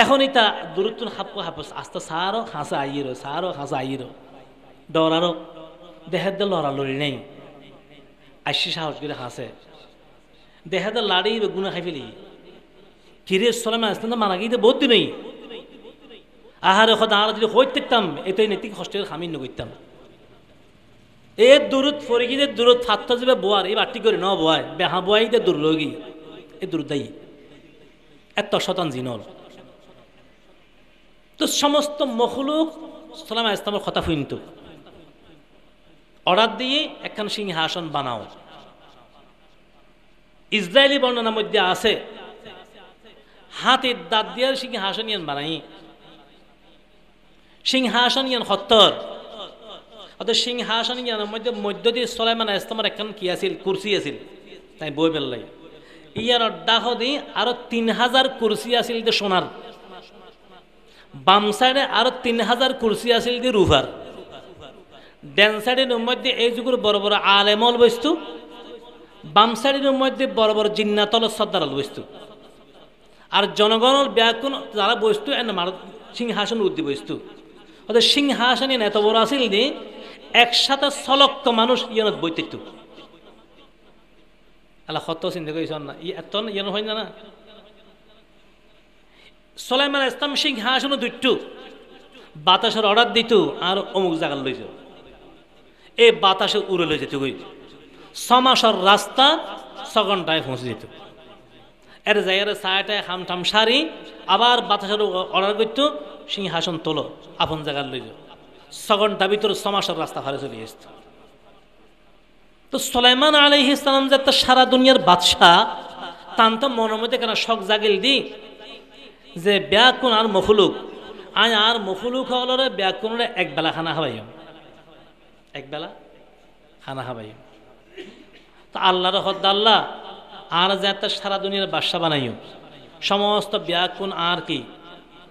এখন ইতা দূরত্ব হাপস আস্তে সারো হাসা আইয়েরো ডরারো দেহের দে লড়ালড়ি নেই আইসি সাহস করে হাসে দেহের দে লাড়ি গুনা খাই ফেলি কিরে সুলাইমান ইসলাম মারা গিয়ে বহুত দিনই আহারে খোদা আর যদি হইতে থাকতাম এটাই নৈতিক কষ্টের খামিন নগরতাম এ দূরত ফরিগিদে দূরত ফাত্তা যাবে বোয়ার এই বাটি করে ন বোয়ায় বেহা বোয়াইতে দূর লগি এ দূর দায়ী এত শতান জিনল তো সমস্ত মখলুক সালামা ইসলামের কথা শুনত অর্ডার দিয়ে একখান সিংহাসন বানাও ইসরায়েলি বর্ণনার মধ্যে আছে হাতের দাঁত দিয়ে সিংহাসন ইয়ান বানাই সিংহাসন ইয়ান সত্তর অর্থাৎ সিংহাসন ইয়ানের মধ্য দিয়ে সুলাইমান ইসলামের একখান কি আছিল কুরসি আছিল তাই বই পেলাই ইয়ার ডাহ দি আরো 3000 কুরসি আছিল যে সোনার বাম সাইডে আরো 3000 কুরসি আছিল যে রুফার ড্যান সাইডের মধ্যে এই যুগের বড় বড় আলেমল বস্তু বাম সাইডের মধ্যে বড় বড় জিন্নাতল সর্দারল বস্তু আর জনগণের ব্যাকুণ যারা বস্তু সিংহাসন উদ্দি বস্তু অর্থাৎ সিংহাসন এত বড় আছিল যে একসাথে 6 লক্ষ মানুষ ইয়ানত বইতে আল্লাহ কত চিন্তা করেছ না এত ইয়ান হয় না সুলাইমান ইসলাম সিংহাসন দুইটু বাতাসের অর্ডার দিত আর অমুক জায়গায় লইছ এই বাতাসে উড়ে লই যেত গই 6 মাসের রাস্তা 6 ঘন্টায় পৌঁছে যেত এর জায়গায় ছায়াটায় হামঠাম সারি আবার বাতাসের অর্ডার করতো সিংহাসন তোলো আপন জায়গায় লই যাও 6 ঘন্টা ভিতরে 6 মাসের রাস্তা হারে চলে আসত তো সুলাইমান আলাইহিস সালাম যে একটা সারা দুনিয়ার বাদশাহ তান তো মনের মধ্যে কেন শখ জাগিল দি যে ব্যাকুন আর মখলুক আয় আর মখলুক হলরে ব্যাকুনরে এক বেলা খানা খাওয়াইম এক বেলা খানা খাওয়াইম তো আল্লাহর হদ আল্লাহ আর যে একটা সারা দুনিয়ার বাদশাহ বানাইম সমস্ত ব্যাকুন আর কি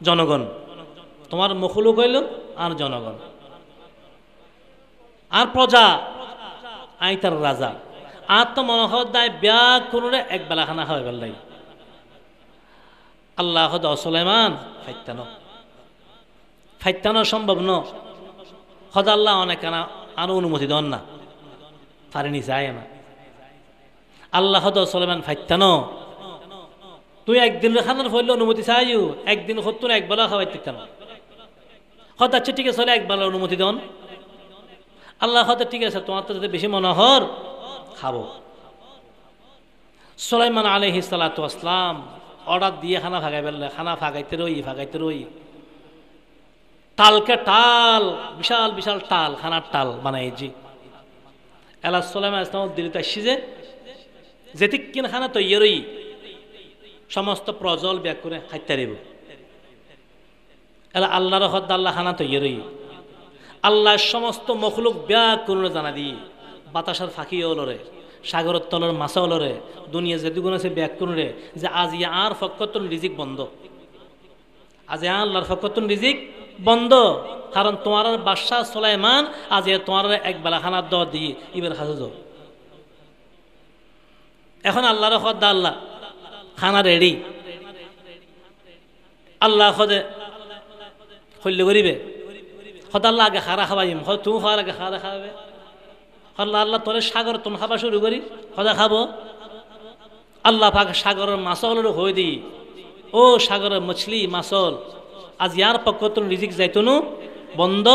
জনগণ তোমার মখলুক হইল আর জনগণ আর প্রজা আই তার রাজা আর তো মনোহর দায় ব্যাগ কোনরে এক বেলা খানা খাওয়াই বেলাই আল্লাহ সুলাইমান ফাইতানো সম্ভব ন হদ আল্লাহ অনেক আর অনুমতি দন না পারেনি যায় না আল্লাহ সুলাইমান ফাইতানো তুই একদিন খানার ফলে অনুমতি চাইও একদিন হত্তর এক বেলা খাওয়াই না হত আচ্ছা ঠিক আছে এক বেলা অনুমতি দন আল্লাহ হতে ঠিক আছে তোমার তো যদি বেশি মনোহর খাবো সুলাইমান আলাইহিস সালাতু ওয়াসসালাম অর্ডার দিয়ে খানা ভাগাই ফেললে খানা ভাগাইতে রই টালকে টাল বিশাল বিশাল টাল খানার টাল বানাইছি এলা সালামে ইসলাম দিল্লি আসছি যে যেটি কিনখানা তৈরি সমস্ত প্রজল ব্যাগ করে খাইতে দিব এলা আল্লাহর হদ্দা আল্লাহ খানা তৈরি আল্লাহর সমস্ত মখলুক ব্যাগ করে জানা দিই বাতাসের ফাঁকি ওলরে সাগরের তলের মাছা ওলরে দুনিয়া যে দুগুণ আছে ব্যাগ করে যে আজ ইয়া আর ফকতুন রিজিক বন্ধ আজ আল্লাহর ফকতুন রিজিক বন্ধ কারণ তোমার বাদশাহ সুলাইমান আজ তোমার একবেলা খানার দ দিয়ে ইবের হাজুজ এখন আল্লাহর খদ্দা আল্লাহ খানা রেডি আল্লাহ খদে হল্য করিবে খদা আল্লাহ আগে খারা খাবাইম হয় তুমি খাওয়ার আগে খারা খাওয়াবে আল্লাহ আল্লাহ তোরে সাগর তুমি খাবা শুরু করি খদা খাবো আল্লাহ পাক সাগরের মাছল হয়ে দিই ও সাগরের মছলি মাছল আজ ইয়ার পক্ষতুন রিজিক যাইতনু বন্ধ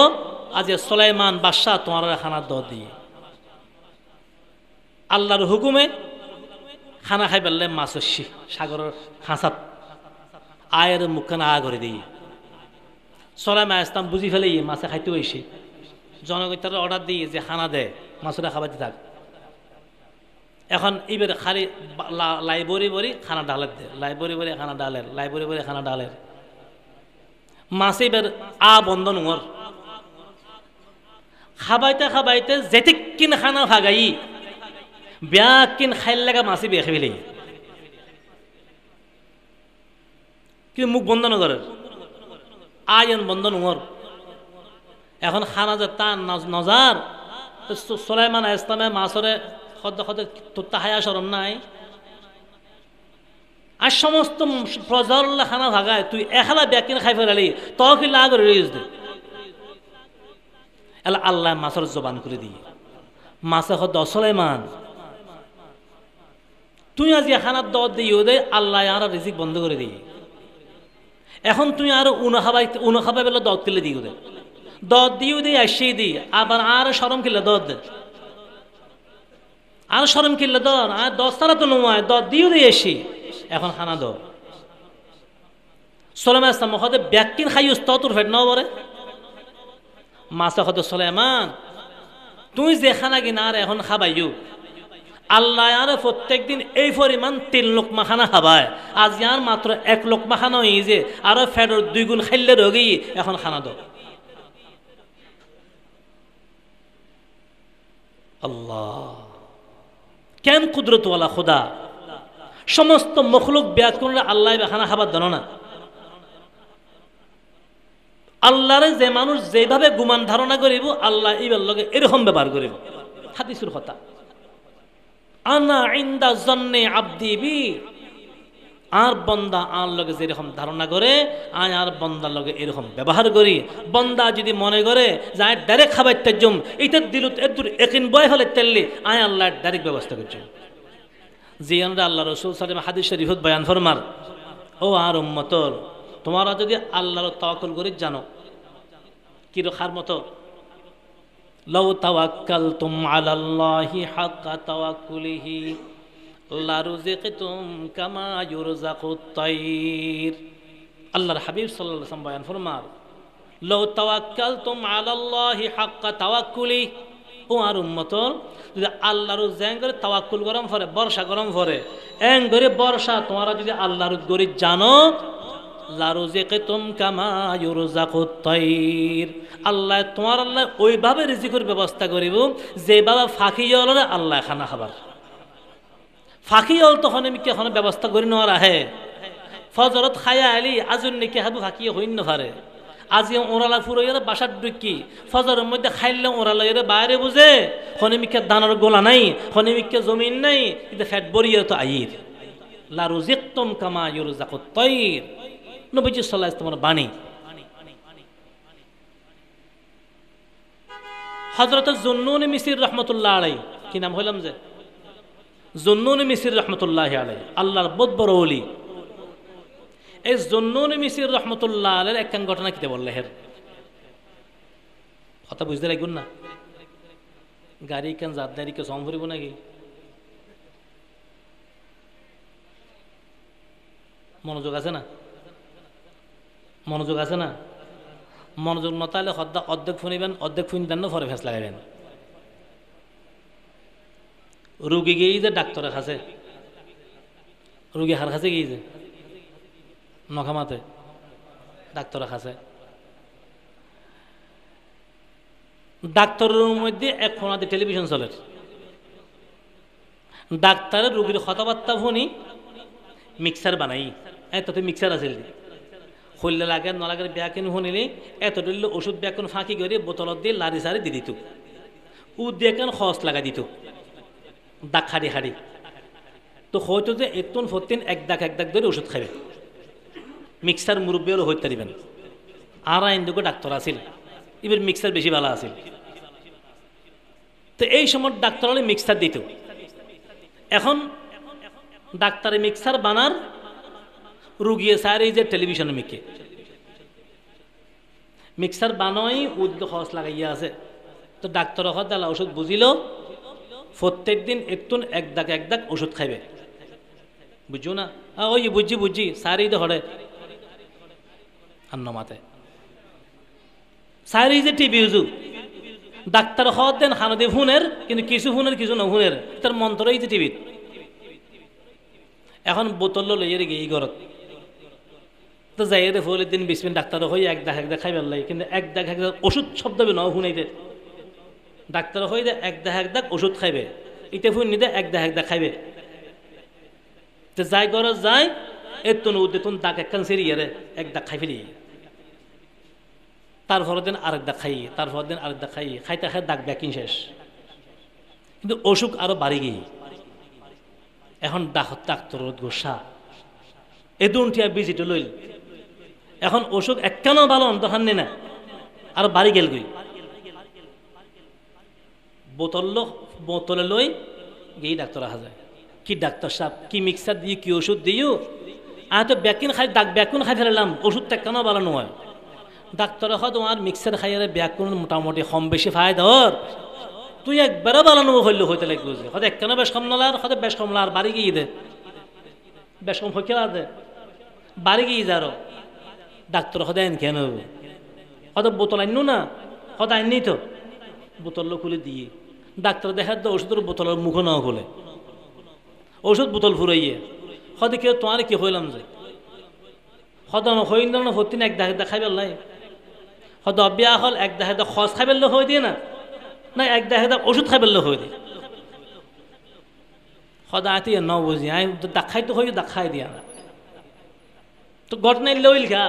আজ সুলাইমান বাদশাহ তোমার খানার দ দিয়ে আল্লাহর হুকুমে খানা খাই পেলে মাছ হচ্ছি সাগরের খাঁচাত আয়ের মুখখানা আ করে দিই সুলাইমান ইসলাম বুঝি ফেলে মাছে খাইতে হয়েছে জনগণের অর্ডার দিয়ে যে খানা দেয় মাছরা খাবাইতে থাক এখন এবার খালি লাইব্রেরি বরি খানা ডালের দে লাইব্রেরি বরি খানা ডালের লাইব্রেরি বরি খানা ডালের মাছ এবার আ বন্ধ নোর খাবাইতে খাবাইতে যেতে কিন খানা ভাগাই ব্যাগ কিন খাইল লাগা মাছি বেয়ে খেলে কিন্তু মুখ বন্ধ নগরের আয়ন বন্ধ নোর এখন খানা যে তার নজার সুলাইমান ইসলামে মাছরে খদ্দা খদ্দা তোত্তা হায়া সরম নাই আর সমস্ত প্রজাল্লা খানা ভাগায় তুই এখালা ব্যাকিন খাই ফেলালি তখন লাগ রিলিজ দে এলা আল্লাহ মাছের জবান করে দিয়ে মাছে খদ্দা সুলাইমান তুই আজ খানার দর দিও দে আল্লাহ আর রিজিক বন্ধ করে দিয়ে এখন তুই আর উনো খাবাই বেলা দর তুলে দিও দে দর দিও দে আসেই দি আবার আর সরম কিনলে দর দে আর সরম কিনলে দর আর 10 তারা তো নয় দর দিও দে এসি এখন খানা দর সুলাইমান ইসলাম হতে ব্যাকিন খাইস তো তোর ফেট নাও বরে মাছে হতে সুলাইমান তুই যে খানা কিনা আর এখন খাবাইও আল্লাহ আর প্রত্যেক দিন এই পরিমাণ 3 লোকমা খানা খাবায় আজ আর মাত্র 1 লোকমা খানা হয়ে যে আরো ফেডর 2 গুণ খাইলে রোগী এখন খানা দর আল্লাহ কেন কুদরতওয়ালা খোদা সমস্ত মখলুক ব্যাগ করলে আল্লাহ খানা খাবার দেন না আল্লাহরে যে মানুষ যেভাবে গুমান ধারণা করিব আল্লাহ এইবার লগে এরকম ব্যবহার করিব হাদিসের কথা আনা ইনদা জন্নে আব্দি বি আর বন্দা আর লগে যেরকম ধারণা করে আয় আর বন্দার লগে এরকম ব্যবহার করি বন্দা যদি মনে করে যে আয় ডাইরেক্ট খাবার তেজম এইটা দিল এদুর একিন বয় হলে তেললি আয় আল্লাহ ডাইরেক্ট ব্যবস্থা করছে যে আমরা আল্লাহ রসুল সাল্লাল্লাহু হাদিস শরীফত বয়ান ফরমার ও আর উম্মতর তোমরা যদি আল্লাহর তাওয়াক্কুল করি জানো কি রখার মতো লাউ তাওয়াক্কালতুম আলাল্লাহি হাক্কা তাওয়াক্কুলিহি লারুযিকতুম কামা ইউরযাকুত তায়র আল্লাহর হাবিব সাল্লাল্লাহু আলাইহি ওয়াসাল্লাম বয়ান ফরমার লাউ তাওয়াক্কালতুম আলাল্লাহি হাক্কা তাওয়াক্কুলি ও আর উম্মতর যদি আল্লাহর জেন করে তাওয়াক্কুল গরম করে বর্ষা গরম করে এন করে বর্ষা তোমরা যদি আল্লাহর গরি জানো লারুযিকতুম কামা ইউরযাকুত তায়র আল্লাহ তোমার আল্লাহ ওইভাবে রিজিকের ব্যবস্থা করিব যেভাবে ফাঁকি হলে আল্লাহ খানা খাবার ফাঁকি হল তখন আমি কেন ব্যবস্থা করি নেওয়ার আহে ফজরত খায়া আলি আজুন নাকি হাবু ফাঁকি হইন পারে আজি ওরালা ফুরাইয়ের বাসার ঢুকি ফজরের মধ্যে খাইলে ওরালা এর বাইরে বুঝে হনিমিকে দানার গোলা নাই হনিমিকে জমিন নাই কিন্তু ফ্যাট বরিয়ে তো আইর লারুযিকতুম কামা ইউরযাকুত তায়র নবীজি সাল্লাল্লাহু আলাইহি ওয়াসাল্লামের বাণী হযরত জুন্নুন মিসরি রাহমাতুল্লাহ আলাইহি কি নাম হইলাম যে জুন্নুন মিসরি রাহমাতুল্লাহ আলাইহি আল্লাহর বহুত বড় ওলি এই জুন্নুন মিসরি রাহমাতুল্লাহ আলাইহির একখান ঘটনা কিতে বললে হের কথা বুঝতে লাগুন না গাড়ি কেন জাতদারি কে সম্ভরিব নাকি মনোযোগ আছে না মনোযোগ আছে না মনোযোগ নতালে অর্ধেক শুনিবেন অর্ধেক শুনি দেন না পরে ফেস লাগাবেন রুগী গিয়ে যে ডাক্তারের কাছে, রুগী হার কাছে গিয়ে যে নখামাতে ডাক্তারের কাছে, ডাক্তারের মধ্যে এক ফোনাতে টেলিভিশন চলে, ডাক্তারের রুগীর কথাবার্তা শুনি মিক্সার বানাই, এততে মিক্সার আছে হইলে লাগে নলাগের ব্যাকিন শুনিলে এত দিল ওষুধ ব্যাকুন ফাঁকি করে বোতলত দিয়ে লারি সারি দিয়ে দিত, উ দিয়ে কেন খরচ লাগাই দিত দাগ হাড়ি হাড়ি, তো হয়তো যে এতুন ফতিন এক দাগ ধরে ওষুধ খাবে, মিক্সার মুরব্বী হলে হইতে দিবেন। আর আইনদুকে ডাক্তার আছিল, এবার মিক্সার বেশি ভালো আছিল, তো এই সময় ডাক্তার হলে মিক্সার দিত। এখন ডাক্তারে মিক্সার বানার, রুগিয়ে স্যার এই যে টেলিভিশনে মিক্সার বানাই উদ্যোগ খরচ লাগাইয়া আছে, তো ডাক্তার দালা ওষুধ বুঝিল প্রত্যেক দিন একটু এক দাগ ওষুধ খাইবে, বুঝছো না? ওই বুঝছি সারি তো হরে আন্নমাতে সারি যে টিভি হুজু ডাক্তার হওয়ার দেন হানদে ফোনের, কিন্তু কিছু ফোনের কিছু না ফোনের, তার মন্ত্র এই যে টিভি। এখন বোতল লইয়ে গিয়ে ঘরত তো যাই রে ফলের দিন 20 মিনিট ডাক্তার হয়ে এক দাগ খাইবার লাগে, কিন্তু এক দাগ ওষুধ শব্দ ন শুনাইতে ডাক্তার হয়ে দে এক দাগ ওষুধ খাইবে, ইতে ফুন নিদে এক দাগ খাইবে, তো যাই ঘর যায় এতুন উদ্দেতুন দাগ একখান সেরিয়ে রে এক দাগ খাই ফেলি, তারপর দিন আরেক দাগ খাইয়ে, তারপর দিন আরেক দাগ খাইয়ে, খাইতে খাই দাগ ব্যাকিং শেষ, কিন্তু অসুখ আরো বাড়ি গিয়ে। এখন ডাক্তার গোসা এদুনটিয়া বিজিটা লইল, এখন অসুখ একখান ভালো অন্তহান না আর বাড়ি গেল গই, বোতলে লই গিয়ে ডাক্তার আসা যায়, কি ডাক্তার সাহেব কি মিক্সার দিয়ে কি ওষুধ দিও, আমি তো ব্যাকিন খাই দাগ ব্যাকুন খাই ফেলাম, ওষুধটা কেন ভালো নয়। ডাক্তার তোমার মিক্সার খাইয়ারে ব্যাকুন মোটামুটি কম বেশি ফায় ধর, তুই একবারে ভালো নবো হইলে হইতে লাগবে, হয়তো এক কেন বেশ কম নলার, হয়তো বেশ কম আর বাড়ি গিয়ে দে, বেশ কম হইকে দে বাড়ি গিয়ে যারো ডাক্তার হয়তো আইন কেন হয়তো বোতল আইনু না, হয়তো আইনি তো বোতল খুলে দিয়ে ডাক্তার দেখার তো ওষুধের বোতলের মুখ নাও খুলে ওষুধ বোতল ফুরাইয়ে, হয়তো কেউ তোমার কি হইলাম যে হয়তো হইল না ভর্তি না এক দাগ খাইবার লাই, হয়তো অব্যাহ হল এক দাগ খস খাইবার হয়ে দিয়ে না, না এক দাগ ওষুধ খাইবার হয়ে দিয়ে হয়তো আতি ন বুঝি আই দাগ খাইতে হয়ে দাগ খাই দিয়া না, তো ঘটনায় লইল খা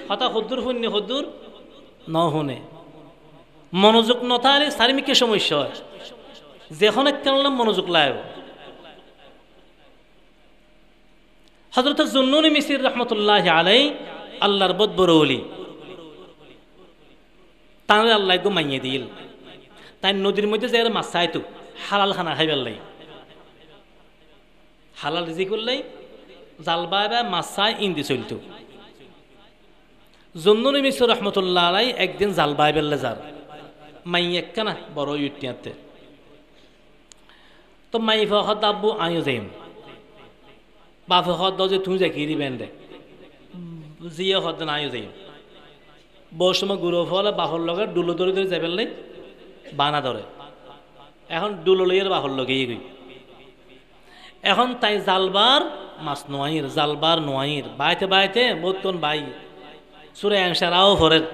হতা হদ্দুর শুনি হদ্দুর ন শুনে, মনোযোগ নথালে শারীরিক সমস্যা হয়, যেখন একখান মনোযোগ লাগ। হযরত জুন্নুন মিসরি রহমতুল্লাহ আলাই আল্লাহর বদ বড় ওলি, তার আল্লাহ গো মাইয়ে দিল, তাই নদীর মধ্যে যাই মাছ চাইতো হালাল খানা খাইবার লাই, হালাল রিজিক করলাই জাল বাইবা মাছ চাই ইন্দি চলত। জুন্নুন মিসরি রহমতুল্লাহ আলাই একদিন জাল বাইবেললে যার মাই একখানা বড় ইউটিয়াতে, তো মাই ফহদ আব্বু আয়ো যাইম, বাপে হদ যে তুমি যাই দিবেন দে জিয়ে হদ আয়ো যাইম, বহু সময় গুরু ফলে বাহর লগে ডুলো ধরে ধরে যাবেন নাই বানা ধরে, এখন ডুলো লইয়ের বাহর লগে গই, এখন তাই জালবার মাছ নোয়াইর জালবার নোয়াইর বাইতে বাইতে বোতন বাই সুরে অ্যাংসারাও ভরেন,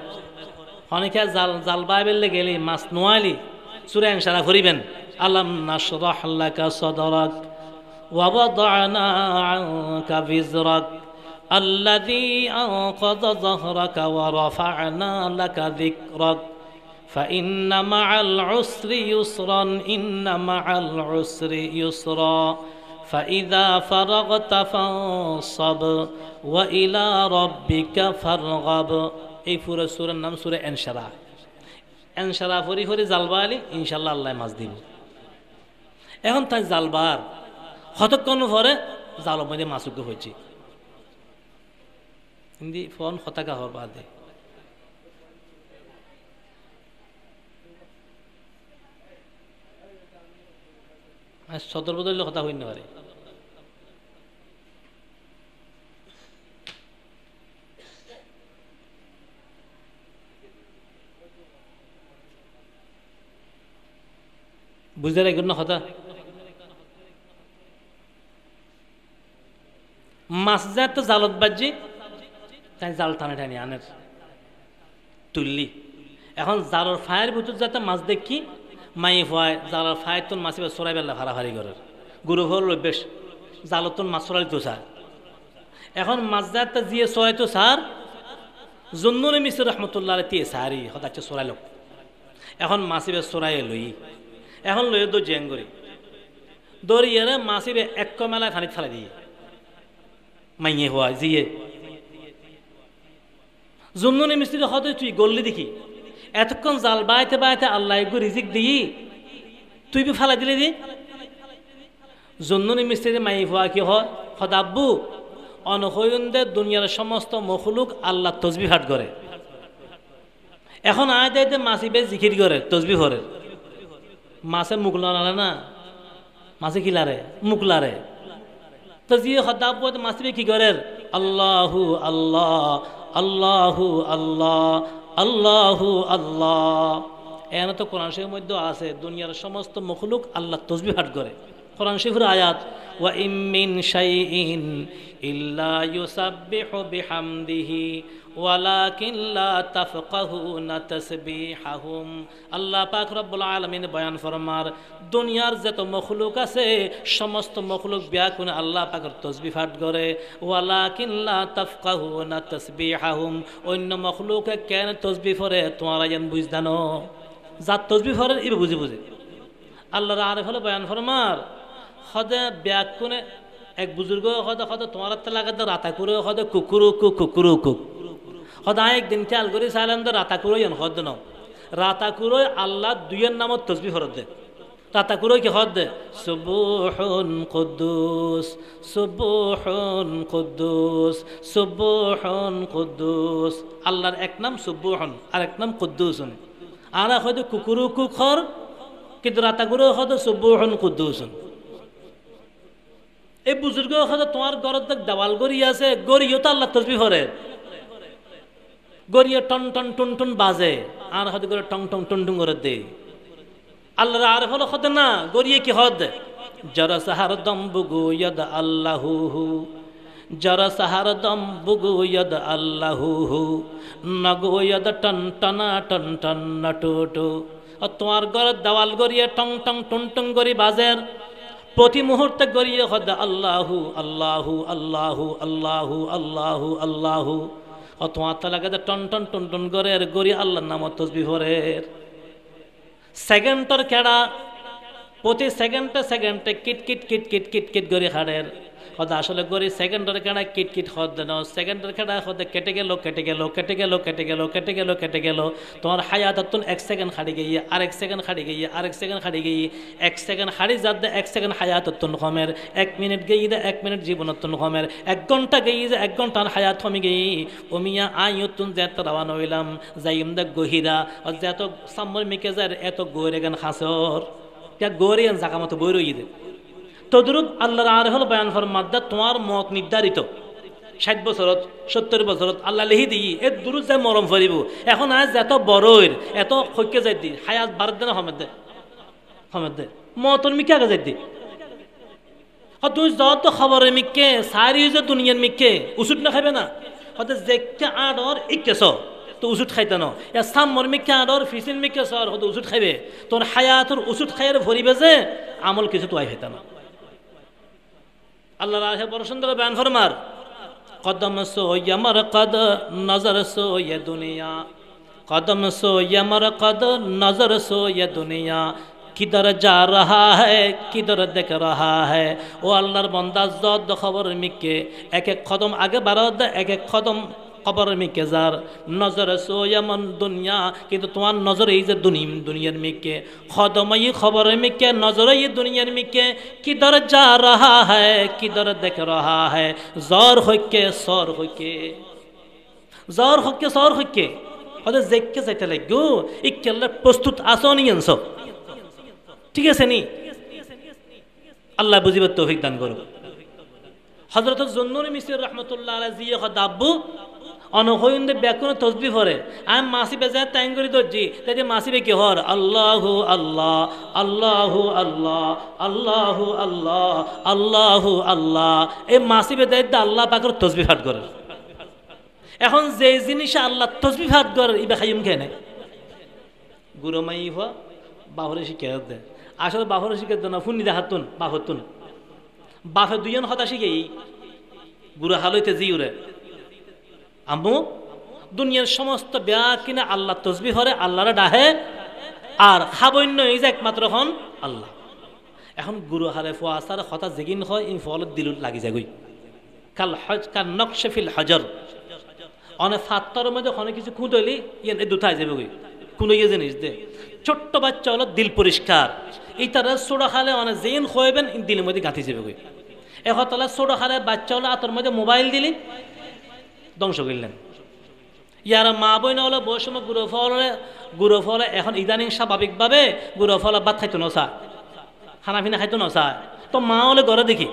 অনেকে জাল বাইবেললে গেলি মাছ নোয়ালি সুরে অ্যাংসারা ভরিবেন, আলাম নাশরাহ লাকা সাদরাক ওয়া ওয়াদানা আনকা বিজরাক আল্লাযী আনকাযা যাহরাকা ওয়া রাফা'না লাকা যিকরাক ফাইন্না মা'আল উসরি ইউসরান ইন্না মা'আল উসরি ইউসরা ফাইযা ফারাগতা ফানসাব ওয়া ইলা রাব্বিকা ফারগাব। এই পুরো সূরার নাম সূরা আনশারা। আনশারা ফরি ফরি জালবা আলী ইনশাআল্লাহ আল্লাহ মাছ দিব। এখন তাই জালবার কতক্ষণ পরে জালের মধ্যে মাছুকে হয়েছে হিন্দি ফোন হতাকা হওয়ার বাদে সদর বদলে হতা হইতে পারে। বুঝতে রাখবেন না কথা মাছ যাতে জালত বাজি তাই জাল টানে টানি আনের তুললি এখন জালর ফায়ের ভিতর যাতে মাছ দেখি মাই হয় জালর ফায়ের তোর মাছ এবার চড়াই বেলা ভাড়াভাড়ি করে গুরু হল বেশ জালতন মাছ চড়াই তো স্যার এখন মাছ যাতে জিয়ে চড়াই তো স্যার জন্নুল মিসর রহমতুল্লাহ তিয়ে সারি হঠাৎ চড়াই লোক এখন মাছ এবার চড়াই লই এখন লইয়ে দো জেং করি দৌড়িয়ে মাছ এবার এক মেলায় ফানি ফেলাই দিয়ে মাইয়ে হওয়া জিয়ে জন্নুল মিস্ত্রি হতে তুই গল্লি দেখি এতক্ষণ জাল বাইতে বাইতে আল্লাহ একটু রিজিক দিই তুই বি ফেলাই দিলি দি জন্নুল মিস্ত্রি মাই হওয়া কি হয় হদাব্বু অনহয়ন্দে দুনিয়ার সমস্ত মখলুক আল্লাহ তসবি হাট করে এখন আয় দেয় মাছি বেশ জিকির করে তসবি করে মাছে মুখ লারে না মাছে কি লারে মুখ লারে তো যে হদাব্বু মাছি কি করে আল্লাহু আল্লাহ আল্লাহু আল্লাহ আল্লাহু আল্লাহ এন তো কোরআন শরীফের মধ্যে আছে দুনিয়ার সমস্ত মখলুক আল্লাহ তসবিহ হাট করে কোরআন শরীফের আয়াত ওয়া ইম মিন শাইইন ইল্লা ইউসাব্বিহু বিহামদিহি ওয়ালাকিন লা তাফকাহুনা তাসবিহাহুম আল্লাহ পাক রব্বুল আলামিন বয়ান ফরমার দুনিয়ার যত মখলুক আছে সমস্ত মখলুক ব্যাকুন আল্লাহ পাকের তসবিহ পাঠ করে ওয়ালাকিন লা তাফকাহুনা তাসবিহাহুম অন্য মখলুকে কেন তসবিহ করে তোমরা যেন বুঝদানো যা তসবিহ করে ইবে বুঝে বুঝে আল্লাহর আরেফ হলো বয়ান ফরমার হদে ব্যাকুনে এক বুজুর্গ হদে হদে তোমার লাগাতে রাতা করে হদে কুকুরু কুক কুকুরু কুক হদায় একদিন খেয়াল করে চাইলাম তো রাতাকুরোই হদ ন রাতাকুরোই আল্লাহ দুইয়ের নামত তসবি হরত দে রাতাকুরোই কি হদ দে সুবুহুন কুদ্দুস সুবুহুন কুদ্দুস সুবুহুন কুদ্দুস আল্লাহর এক নাম সুবুহুন আর এক নাম কুদ্দুসুন আর হয়তো কুকুরু কুখর কিন্তু রাতাকুরো হয়তো সুবুহুন কুদ্দুসুন এই বুজুর্গ হয়তো তোমার ঘরের দেওয়াল গড়ি আছে গড়িও তো আল্লাহ তসবি হরে গড়িয়ে টন টন টুন টুন বাজে আর হয়তো করে টং টং টুন টুন করে দে আল্লাহর আর হলো হতে না গড়িয়ে কি হদ যারা সাহার দম বুগু ইয়াদ আল্লাহু যারা সাহার দম বুগু ইয়াদ আল্লাহু নগু ইয়াদ টন টনা টন টন নটুটু তোমার ঘরের দেওয়াল গড়িয়ে টং টং টুন টুন গড়ি বাজের প্রতি মুহূর্তে গড়িয়ে হদ আল্লাহু আল্লাহু আল্লাহু আল্লাহু আল্লাহু আল্লাহু তোমার লাগাতে টন টন টন টন করে গড়ি আল্লাহর নাম তসবিহ হরের সেকেন্ডর খেড়া প্রতি সেকেন্ডে সেকেন্ডে kit kit kit kit kit kit গড়ি হাড়ের হদা আসলে গড়ি সেকেন্ডের খেড়া কিট কিট হদ দেন সেকেন্ডের খেড়া হদে কেটে গেল কেটে গেল কেটে গেল কেটে গেল কেটে গেল কেটে গেল তোমার হায়াত তুন এক সেকেন্ড হাড়ি গিয়ে আরেক সেকেন্ড হাড়ি গিয়ে আরেক সেকেন্ড হাড়ি গিয়ে এক সেকেন্ড হাড়ি যাদ দে এক সেকেন্ড হায়াত তুন কমের 1 মিনিট গিয়ে দে 1 মিনিট জীবন তুন কমের 1 ঘন্টা গিয়ে যে 1 ঘন্টার হায়াত কমে গিয়ে ওমিয়া আইয়তুন যেত রাওয়ানা হইলাম যাইম দে গহিরা যত সামর মিকে যায় এত গইরে গান খাসর তা গইরে জায়গা মতো বই রই দে তদরূপ আল্লাহর আর হল বয়ান ফরমাদ্দা তোমার মত নির্ধারিত 60 বছরত 70 বছরত আল্লাহ লিহি দিই এ দুরুদ যায় মরম ফরিব এখন আজ এত বড়ইর এত খৈকে যাই দি হায়াত বারদ দেন হমেদ দে মতর মিকে আগে যাই দি তুই যত খবরের মিকে সারি যে দুনিয়ার মিকে উসুট না খাবে না হতে যেকে আড়র ইকেছ তো উসুট খাইতে ন এ সামর মিকে আড়র ফিসিন মিকে সর হতে উসুট খাইবে তোর হায়াতর উসুট খাইয়ের ভরিবে যে আমল কিছু তো আই খাইতে না আল্লাহ রাহে বড় সুন্দর বয়ান ফরমার কদম সো ইয়ামার কদ নজর সো ইয়ে দুনিয়া কদম সো ইয়ামার কদ নজর সো ইয়ে দুনিয়া किधर जा रहा है किधर देख रहा है ओ अल्लाहर बंदा जद खबर मिके एक एक कदम आगे बढ़द एक एक कदम खबर मिके जार नजर सो यमन दुनिया किंतु तुम्हार नजर এই যে दुनियार मिके कदम ये खबर मिके नजर ये दुनियार मिके किधर जा रहा है किधर देख रहा है जोर होके सर होके जोर होके सर होके ওদের দেখকে যাইতে লাগো ইকেল্লা প্রস্তুত আসনি আনছো ঠিক আছে নি আল্লাহ বুঝিবার তৌফিক দান করুক হযরত জুন্নুন মিসরি রাহমাতুল্লাহ আলাইহি জিয়া দাব্বু অনহইন্দে ব্যাকুনে তসবি পড়ে আমি মাসি বেজায় টাইম করে দর্জি তাই মাসি বে কি হর আল্লাহু আল্লাহ আল্লাহু আল্লাহ আল্লাহু আল্লাহ আল্লাহু আল্লাহ এই মাসি বেজায় আল্লাহ পাকের তসবি পাঠ করে এখন যে জিনিসে আল্লাহ তসবি পাঠ করে ইবা খাইম কেনে গুরু মাইফা বাহরে শিখে দেয় আসলে বাহরে শিখে দেয় না ফুন্নি দেখাতুন বাহতুন বাফে দুজন হতা শিখেই গুরু হালইতে জিউরে আম্মু দুনিয়ার সমস্ত ব্যাগ কিনা আল্লাহ তসবি হরে আল্লাহরে ডাহে আর খাবন্য এই যে একমাত্র হন আল্লাহ এখন গুরু হারে ফোয়াসার হতা জেগিন হয় এই ফলত দিল লাগি যায় গই কাল নকশেফিল হাজার অনেক ফাত্তর মধ্যে অনেক কিছু খুঁটলি ইয়ে দুটাই যাবে গই কোনো ইয়ে জিনিস দে ছোট্ট বাচ্চা হলো দিল পরিষ্কার এই তারা সোডা খালে অনেক জেন খোয়াবেন দিলের মধ্যে গাঁথি যাবে গই একতলা সোডা খালে বাচ্চা হলো আতর মধ্যে মোবাইল দিলি ধ্বংস করলেন ইয়ারা মা বই না হলো বৈষম্য গুঁড়ো ফলে এখন ইদানিং স্বাভাবিকভাবে গুঁড়ো ফল ভাত খাইতো নসা খানা পিনা খাইতো নসা তো মা হলে ঘরে দেখি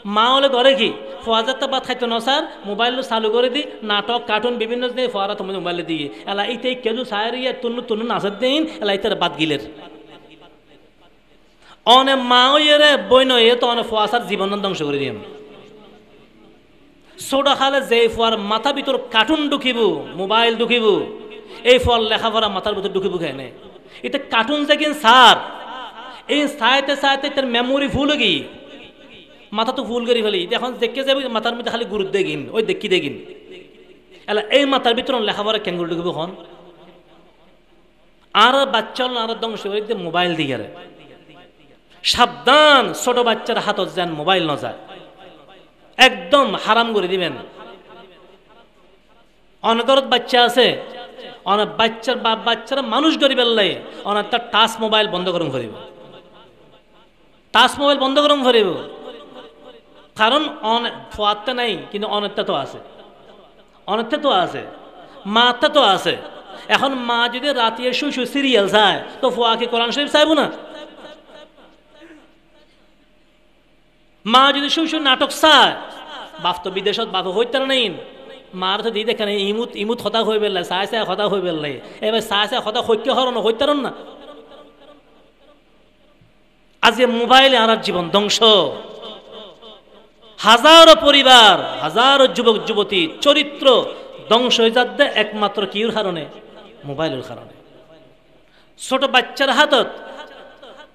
মা হলে ঘরে কি ফোয়াজারটা ভাত খাইতো নসার মোবাইল চালু করে দি নাটক কার্টুন বিভিন্ন জিনিস ফোয়ারা তোমাদের মোবাইলে দিয়ে এলা এইটাই কেজু সায়ের ইয়ে তুন্ন তুন্ন নাচার দিন এলা ইতার বাদ গিলের অনে মা ইয়ে বই নয় তো অনেক ফোয়াশার জীবন ধ্বংস করে দিম সোডা খালে যে ফোয়ার মাথা ভিতর কার্টুন ঢুকিব মোবাইল ঢুকিব এই ফল লেখাপড়া মাথার ভিতর ঢুকিব কেনে এটা কার্টুন যেকিন সার এই চাইতে চাইতে তার মেমোরি ফুল কি মাথা তো ফুল করে ফেলি এখন দেখে যাবে মাথার মধ্যে খালি গুরুত্ব দেখিন ওই দেখি দেখিন এলা এই মাথার ভিতর লেখাপড়া কেঙ্গুর ঢুকিব হন আর বাচ্চা আর ধ্বংস করে মোবাইল দিয়ে সাবধান ছোট বাচ্চার হাতত যেন মোবাইল না যায় একদম হারাম করে দিবেন অনগরত বাচ্চা আছে অনেক বাচ্চার বাপ বাচ্চারা মানুষ গরিবের লাই অনেক তার টাচ মোবাইল বন্ধ করুন করিব টাচ মোবাইল বন্ধ করুন করিব কারণ ফোয়ারটা নাই কিন্তু অনেকটা তো আছে অনেকটা তো আছে মাটা তো আছে এখন মা যদি রাতে শুই শুই সিরিয়াল চায় তো ফোয়াকে কোরআন শরীফ চাইব না মা যদি শুই শুই নাটক চায় বাপ তো বিদেশত বাপ হইতার নেই মার তো দিয়ে দেখেন ইমুত ইমুত হতা হয়ে বেললে চাই চাই হতা হয়ে বেললে এবার চাই চাই হতা সত্য হরণ হইতারন না আজ মোবাইলে আর জীবন ধ্বংস হাজারো পরিবার হাজারো যুবক যুবতী চরিত্র ধ্বংস হয়ে যাচ্ছে একমাত্র কির কারণে মোবাইলের কারণে ছোট বাচ্চার হাতত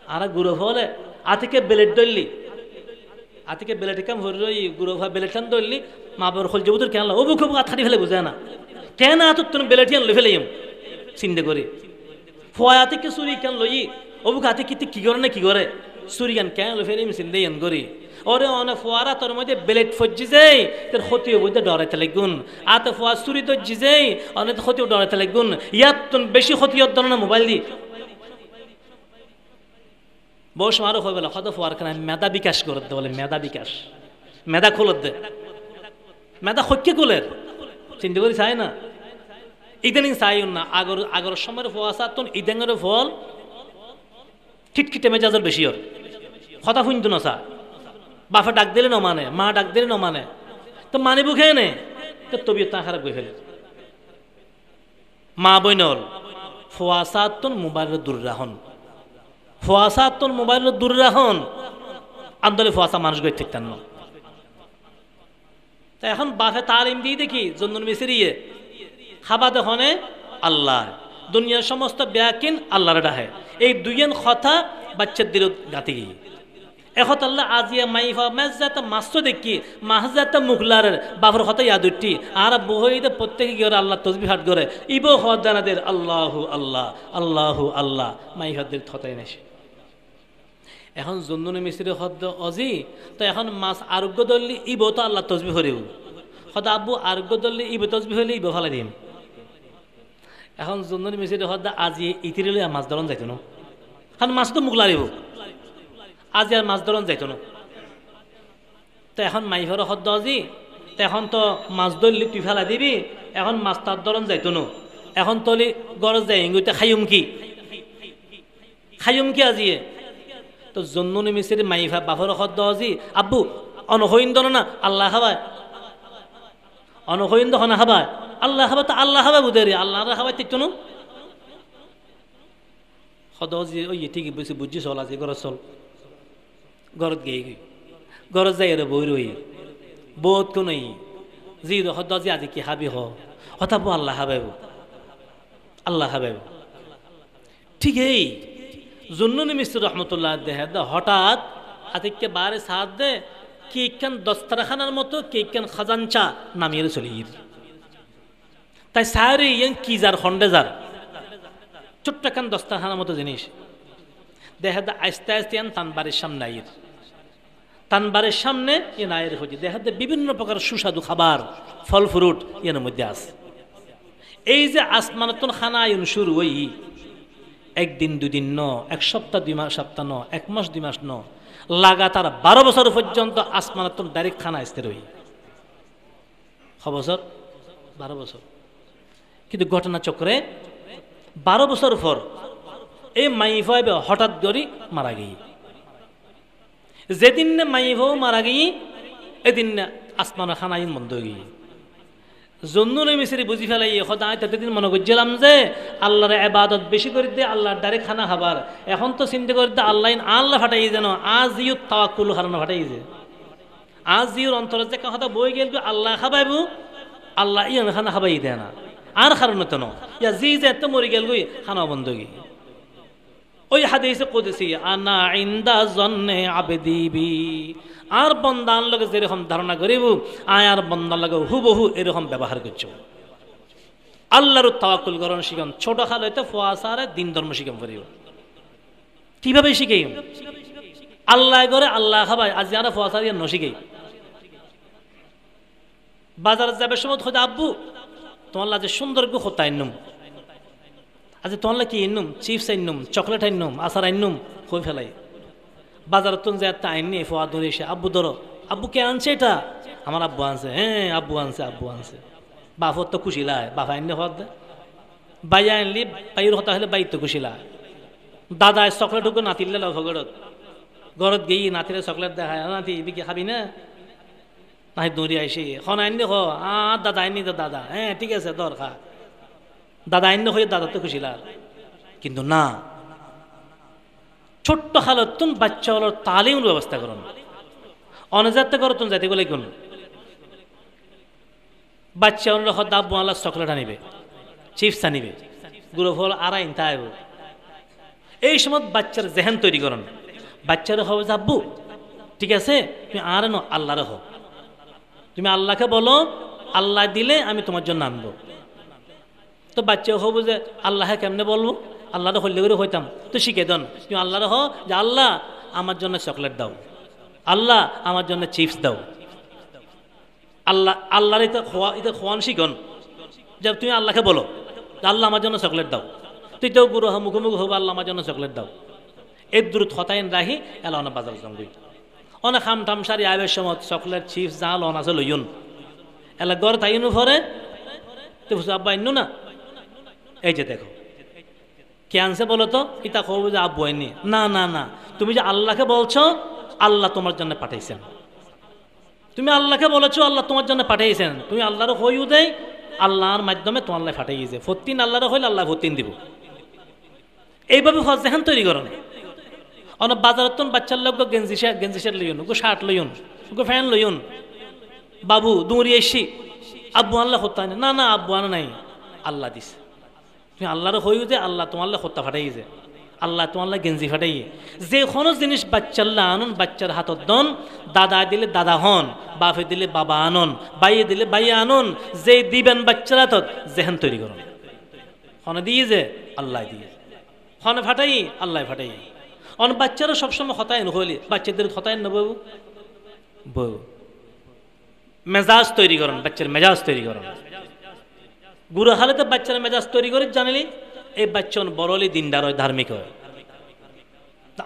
আর গুরু হলে আতিকে বেলেট দললি আতিকে বেলেট কাম হরি গুরু ভা বেলেট টান দললি মা বাবার খোল যাবুর কেন ও বুক হাত খাটি ফেলে বুঝে না কেন হাতত তুমি বেলেটিয়ান লে ফেলে চিন্তা করি ফোয়া আতিকে চুরি কেন লই ও বুক হাতে কি করে না কি করে চুরি কেন কেন লে ফেলে চিন্তা ইয়ান করি ওরে অনে ফোয়ারা তোর মধ্যে বেলেট ফজি যাই তোর ক্ষতি বইতে ডরাইতে লাগুন আতে ফোয়া চুরি তো জিজেই অনেক ক্ষতিও ডরাইতে লাগুন ইয়াত তুন বেশি ক্ষতি হতো না মোবাইল দি বস আরো হয়ে গেল কত ফোয়ার খানে মেধা বিকাশ করে দে বলে মেধা বিকাশ মেধা খোলত দে মেধা সত্যি কোলের চিন্তা করি চাই না ইদানিং চাই না আগর সময়ের ফোয়া চাতুন ইদাঙ্গের ফল খিটখিটে মেজাজের বেশি ওর কথা শুনতো না চা বাপে ডাক দিলে না মানে মা ডাক দিলে না মানে তো মানিব খেয়ে নে তো তবিয়ত তা খারাপ করে ফেলে মা বইনল ফোয়াসাতন মোবাইলের দূর রাখুন ফোয়াসাতন মোবাইলের দূর রাখুন আন্দোলনে ফোয়াসা মানুষ গই ঠিকঠাক না তা এখন বাপে তালিম দিয়ে দেখি জন্দন মিশরিয়ে খাবা দেখনে আল্লাহ দুনিয়ার সমস্ত ব্যাকিন আল্লাহর ডাহে এই দুইয়েন কথা বাচ্চার দিল গাতে গিয়ে এখন আল্লাহ আজিয়া মাইফা মেজাতা মাস্ত দেখি মাহজাতা মুখলারের বাবর কথা ইয়াদুটি আর বহইতে প্রত্যেকে গিয়ে আল্লাহ তসবি হাট করে ইবো হদানাদের আল্লাহু আল্লাহ আল্লাহু আল্লাহ মাইফাদের থতাই নেছে এখন জন্দুনে মিস্ত্রি হদ অজি তো এখন মাছ আরোগ্য দললি ইবো তো আল্লাহ তসবি হরিব সদা আব্বু আরোগ্য দললি ইবো তসবি হইলে ইবো ফালাই দিম এখন জন্দুনে মিস্ত্রি হদ আজি ইতিরিলে মাছ ধরন যাইতো না কারণ মাছ তো মুখ লারিব আজ আর মাছ ধরন যাইতো না তো এখন মাইফার হদ আজি তো এখন তো মাছ ধরলি তুই ফেলা দিবি এখন মাছ তার ধরন যাইতো না এখন তলি গরজ যাই ইঙ্গুতে খাইম কি আজিয়ে তো জন্নুনি মিশির মাইফা বাফর হদ আজি আব্বু অনহইন দন না আল্লাহ খাবায় অনহইন্দ হনা হাবা আল্লাহ হাবা তো আল্লাহ হাবা বুঝে আল্লাহ হাবা তিকতনু সদজি ওই ঠিকই বুঝি বুঝছি চল আজি ঘর চল ঘরত গিয়ে গই ঘরত যাই আর বই রই বহুত কোন জি সদজি আজি কি হাবি হতাবো আল্লাহ হাবাইব আল্লাহ হাবাইব ঠিক এই জুন্নুনি মিস্ত্রি রহমতুল্লাহ দেহে হঠাৎ আতিককে বারে সাথ দে কি একখান দস্তরখানার মতো কি একখান খাজানচা নামিয়ে চলে গিয়ে তাই সারে ইয়ান কি যার খন্ডে যার ছোট্ট একখান দস্তরখানার মতো জিনিস দেখা দে আস্তে আস্তে ইয়ান তানবারের সামনে আইয়ের তানবারের সামনে ইয়ান আয়ের হচ্ছে দেখা দে বিভিন্ন প্রকার সুস্বাদু খাবার ফল ফ্রুট ইয়ানের মধ্যে আছে এই যে আসমানতন খানা আয়ন শুরু হই একদিন দুদিন ন এক সপ্তাহ 2 সপ্তাহ ন 1 মাস 2 মাস ন লাগাতার 12 বছর পর্যন্ত আসমানতন ডাইরেক্ট খানা আসতে রই বছর 12 বছর কিন্তু ঘটনা চক্রে 12 বছর পর এই মাইফাইবে হঠাৎ করে মারা গই যেদিন না মাইফাও মারা গই এদিন না আসমানের খানাই বন্ধ হয়ে গই জন্নুল মিসরি বুঝি ফেলাই সদায় ততদিন মনে করছিলাম যে আল্লাহর ইবাদত বেশি করে দে আল্লাহর ডাইরেক্ট খানা খাবার এখন তো চিন্তা করে দে আল্লাহ ফাটাই যেন আজ ইউ তাওয়াক্কুল হারানো ফাটাই যে আজ ইউর অন্তরে যে কথা বই গেল আল্লাহ খাবাইবো আল্লাহ ইয়ন খানা খাবাই দেয় না আর কারণ তো ইয়া জি যে এত মরি গেল গই খানা বন্ধ গই ওই হাদিসে কুদসি আনা ইনদা জন্নে আবদি বি আর বন্দার লগে যেরকম ধারণা করিব আর বন্দার লগে হুবহু এরকম ব্যবহার করছ আল্লাহর তাওয়াক্কুল করন শিখন ছোট খাল হইতে ফুয়াসারে দিন ধর্ম শিখম করিব কিভাবে শিখাই আল্লাহ করে আল্লাহ খাবাই আজ আর ফুয়াসার ন শিখাই বাজার যাবে সময় খোঁজা আব্বু তোমার যে সুন্দর গু হতা আইনুম আজ তোমার কি আইনুম চিপস আইনুম চকলেট আইনুম আচার আইনুম কই ফেলাই বাজার তুন যে একটা আইনি ফোয়া ধরে এসে আব্বু ধরো আব্বু কে আনছে এটা আমার আব্বু আনছে হ্যাঁ আব্বু আনছে বাপর তো খুশি লাই বাপ আইনে হওয়ার দে বাই আনলি বাইর হতা হলে বাইর তো খুশি লাই দাদা চকলেট ঢুকো নাতিলে লগ ঘরত ঘরত গিয়ে নাতিরে চকলেট দেখায় নাতি বিকি খাবি না নাহি দৌড়ি আইসি খন আইনি হ দাদা আইনি তো দাদা হ্যাঁ ঠিক আছে দরকার দাদা আইনি হয়ে দাদা তো খুশি লাই কিন্তু না ছোট্ট হালতুন বাচ্চা হলোর তালিমের ব্যবস্থা করুন অনজাতে করতুন যাতে গেলে কোন বাচ্চা হল হদ আব্বু আল্লাহ চকলেট আনিবে চিপস আনিবে গুঁড়ো ফল আর আনতে আইব এই সময় বাচ্চার জেহেন তৈরি করুন বাচ্চারা হবে যে আব্বু ঠিক আছে তুমি আর নো আল্লাহরে হো তুমি আল্লাহকে বলো আল্লাহ দিলে আমি তোমার জন্য আনবো তো বাচ্চা হবো যে আল্লাহে কেমনে বলবো আল্লাহরে হইলে করে হইতাম তো শিখে দেন তুমি আল্লাহরে হ যে আল্লাহ আমার জন্য চকলেট দাও আল্লাহ আমার জন্য চিপস দাও আল্লাহর এটা খোয়ান শিখন যে তুমি আল্লাহকে বলো আল্লাহ আমার জন্য চকলেট দাও তুই তো গুরু মুখোমুখি হবো আল্লাহ আমার জন্য চকলেট দাও এই দ্রুত হতাইন রাহি এলা অনেক বাজার জঙ্গি অনেক খাম টাম সারি আবের সময় চকলেট চিপস যা লন আছে লইন এলা গড় তাইনু ভরে তো আব্বা আইনু না এই যে দেখো কে আনছে বলো তো ইতা কব যে আব্বু আইনি না না না তুমি যে আল্লাহকে বলছো আল্লাহ তোমার জন্য পাঠাইছেন তুমি আল্লাহকে বলেছো আল্লাহ তোমার জন্য পাঠাইছেন তুমি আল্লাহর হইও দেয় আল্লাহর মাধ্যমে তোমার আল্লাহ পাঠাইছে ফতিন আল্লাহর হইলে আল্লাহ ফতিন দিব এইভাবে যেখান তৈরি করো অনেক বাজারত বাচ্চার লোক গেঞ্জি শার্ট লইন গো শার্ট লইন গো ফ্যান লইন বাবু দৌড়ি এসি আব্বু আল্লাহ হত্যা না না আব্বু আনা নাই আল্লাহ দিছে তুমি আল্লাহর হইও যে আল্লাহ তোমার হত্যা ফাটাইছে আল্লাহ তোমার গেঞ্জি ফাটাই যে কোনো জিনিস বাচ্চাল্লা আনুন বাচ্চার হাতত দন দাদা দিলে দাদা হন বাপে দিলে বাবা আনন বাইয়ে দিলে বাইয়ে আনুন যে দিবেন বাচ্চার হাতত যেহেন তৈরি করুন হনে দিয়ে যে আল্লাহ দিয়ে হনে ফাটাই আল্লাহ ফাটাই অন বাচ্চারা সবসময় হতায় নহলি বাচ্চাদের হতায় না বউ বউ মেজাজ তৈরি করুন বাচ্চার মেজাজ তৈরি করুন গুরু হালতে বাচ্চারা মেজাজ তৈরি করে জানিলি এই বাচ্চা বড়লি দিনদার হয় ধার্মিক হয়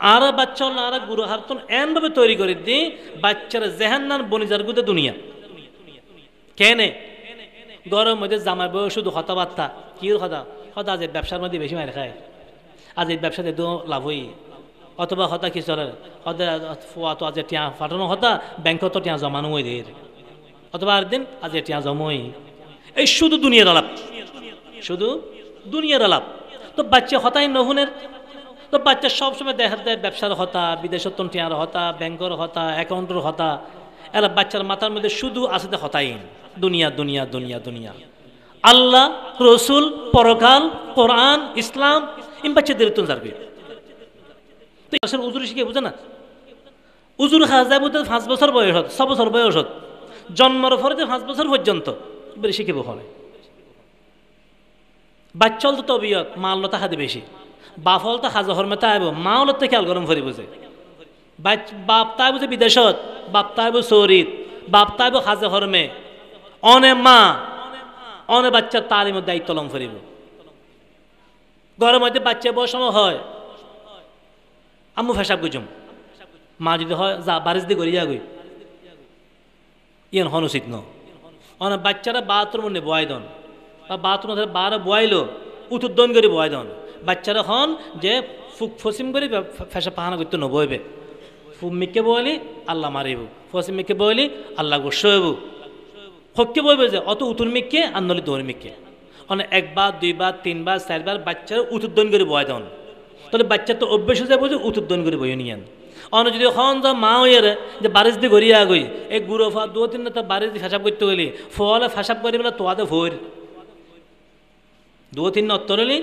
আর বাচ্চা আর গুরু হারতন এমনভাবে তৈরি করে দি বাচ্চারা জেহান্নার বনিজার গুদে দুনিয়া কেনে গরম মধ্যে জামাই বউ শুধু হতাবার্তা কি হতা হতা আজ ব্যবসার মধ্যে বেশি মার খায় আজ এই ব্যবসাতে দু লাভ হই অথবা হতা কি চলে হতে ফোয়া তো আজ টিয়া ফাটানো হতা ব্যাংক তো টিয়া জমানো হয়ে দিয়ে অথবা আর দিন আজ এটি আজমই, এই শুধু দুনিয়ার আলাপ, শুধু দুনিয়ার আলাপ। তো বাচ্চা হতাই নহুনের, তো বাচ্চা সবসময় দেখা দেয় ব্যবসার হতা, বিদেশত্তন টিয়ার হতা, ব্যাংকর হতা, অ্যাকাউন্টের হতা, এরা বাচ্চার মাথার মধ্যে শুধু আসতে হতাইন দুনিয়া দুনিয়া দুনিয়া দুনিয়া। আল্লাহ, রসুল, পরকাল, কোরআন, ইসলাম ইম বাচ্চাদের তো জানবে। তো আসলে উজুর শিখে বুঝে না, উজুর খাজা বুঝতে 5 বছর বয়স, 6 বছর বয়স, জন্মের পরে 5 বছর পর্যন্ত বেশি শিখিব হয়। বাচ্চল তো তবিয়ত মা আল্লাহ তাহাতে বেশি, বাফল তো হাজা হরমে তাইব, মা আল্লাহ তো খেয়াল গরম ফরি বুঝে। বাপ তাই বুঝে বিদেশত, বাপ তাইব সৌরিত, বাপ তাইব হাজা হরমে, অনে মা অনে বাচ্চার তালিমের দায়িত্ব লম ফরিব। ঘরের মধ্যে বাচ্চা বসানো হয়, আম্মু ফেসাব গুজুম, মা যদি হয় যা বারিশ দিয়ে গড়িয়া গই, ইয়েন হন উচিত ন। অনেক বাচ্চারা বাথরুম নে বয়াই দন, বা বাথরুম বারে বয়াইলো উতুদ্দন করে বয়াই দন। বাচ্চারা হন যে ফুক ফসিম করে ফেসা পাহানা করতে নবইবে, ফুক মিকে বইলি আল্লাহ মারিব, ফসিম মিকে বইলি আল্লাহ গোসব, হককে বইবে যে অত উতুর মিকে আর নলি দৌড় মিকে। অনেক 1 বার 2 বার 3 বার 4 বার বাচ্চারা উতুদ্দন করে বয়াই দন। তাহলে বাচ্চা তো অভ্যেস হয়ে যাবে যে উতুদ্দন করে বই নিয়েন। অন্য যদি হন যা মা হইয়ে যে বারিশ দিয়ে গড়িয়া গই, এই গুঁড়ো ফা 2-3 তা বারিশ দিয়ে ফেসাব করতে গেলি, ফলে ফেসাব করি বলে তোয়াতে ফোর 2-3 অত্তরলি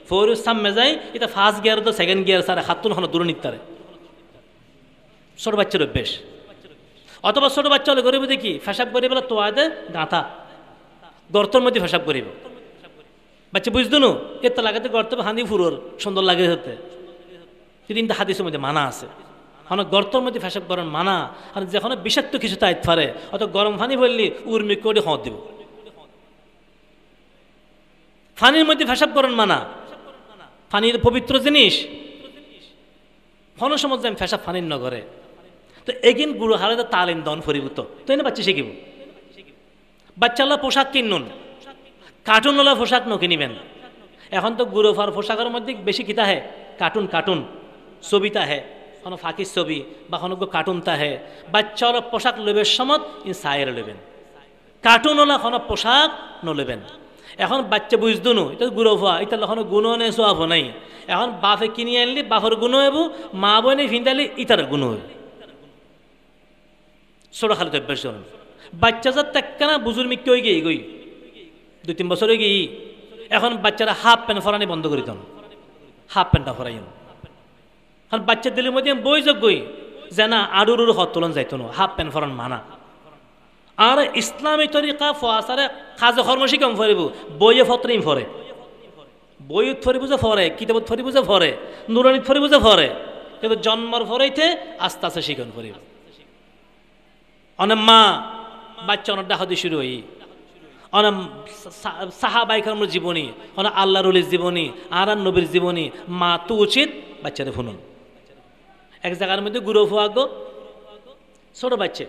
ফোর সামনে যাই, এটা ফার্স্ট গিয়ার তো সেকেন্ড গিয়ার সারে হাতুন হন দূর নিতারে ছোট বাচ্চার অভ্যেস। অথবা ছোট বাচ্চা হলে গরিব দেখি ফেসাব করি বলে তোয়াতে গাঁথা গর্তর মধ্যে ফেসাব করিব, বাচ্চা বুঝতো নো এর তো লাগাতে গর্ত হাঁদি ফুরোর সুন্দর লাগে হতে, কিন্তু হাদিসের মধ্যে মানা আছে। হন গর্তর মধ্যে ফেসাব করার মানা, আর যখন বিষাক্ত কিছু তাইত পারে অত গরম পানি বললি উর্মি করে হত দিব। পানির মধ্যে ফেসাব করার মানা, পানির পবিত্র জিনিস, হন সময় আমি ফেসাব পানির নগরে। তো এগিন গুরু হারে তালিম দন ফরিভূত তো এনে বাচ্চা শিখিব। বাচ্চাল্লা পোশাক কিনুন, কার্টুনওয়ালা পোশাক নকিনিবেন। এখন তো গুরু ফার পোশাকের মধ্যে বেশি কিতা হে কার্টুন, কার্টুন ছবিতা হে, কোনো ফাঁকির ছবি বা কোনো কার্টুনটা হে। বাচ্চারা পোশাক লেবের সময় ই সায়ের লেবেন, কার্টুনওয়ালা কোনো পোশাক নলেবেন। এখন বাচ্চা বুঝতো নো এটা গুরু ফা, এটা কোনো গুণও নেই সোয়াফ নাই। এখন বাপে কিনে আনলি বাপর গুণ হইব, মা বনে ফিন্দালি ইতার গুণ হইব। ছোট খালি তো অভ্যাস করেন। বাচ্চা যার তেক্কানা বুজুর মিক্কে হয়ে গিয়ে গই 2-3 বছর হয়ে গিয়ে, এখন বাচ্চারা হাফ প্যান্ট ফরানি বন্ধ করি তন, হাফ প্যান্টটা ফরাই। কারণ বাচ্চার দিলের মধ্যে বই যোগ্যই যে না আড়ুর হত তোলন যাইতো না, হাফ প্যান্ট ফরান মানা। আর ইসলামী তরিকা ফোয়াসারে কাজে কর্ম শিকাম ফরিব, বইয়ে ফতরিম ফরে, বইত ফরিব যে ফরে, কিতাবত ফরিব যে ফরে, নুরানিত ফরিব যে ফরে, কিন্তু জন্মর ফরেইতে আস্তে আস্তে শিখন ফরিব। অনেক মা বাচ্চা অনেক ডাহদি শুরু হই, অনেক সাহাবাইকার জীবনী, অনেক আল্লাহ রলির জীবনী, আর নবীর জীবনী, মা তো উচিত বাচ্চাদের শুনুন। এক জায়গার মধ্যে গুরু ফুয়া গো ছোট বাচ্চা,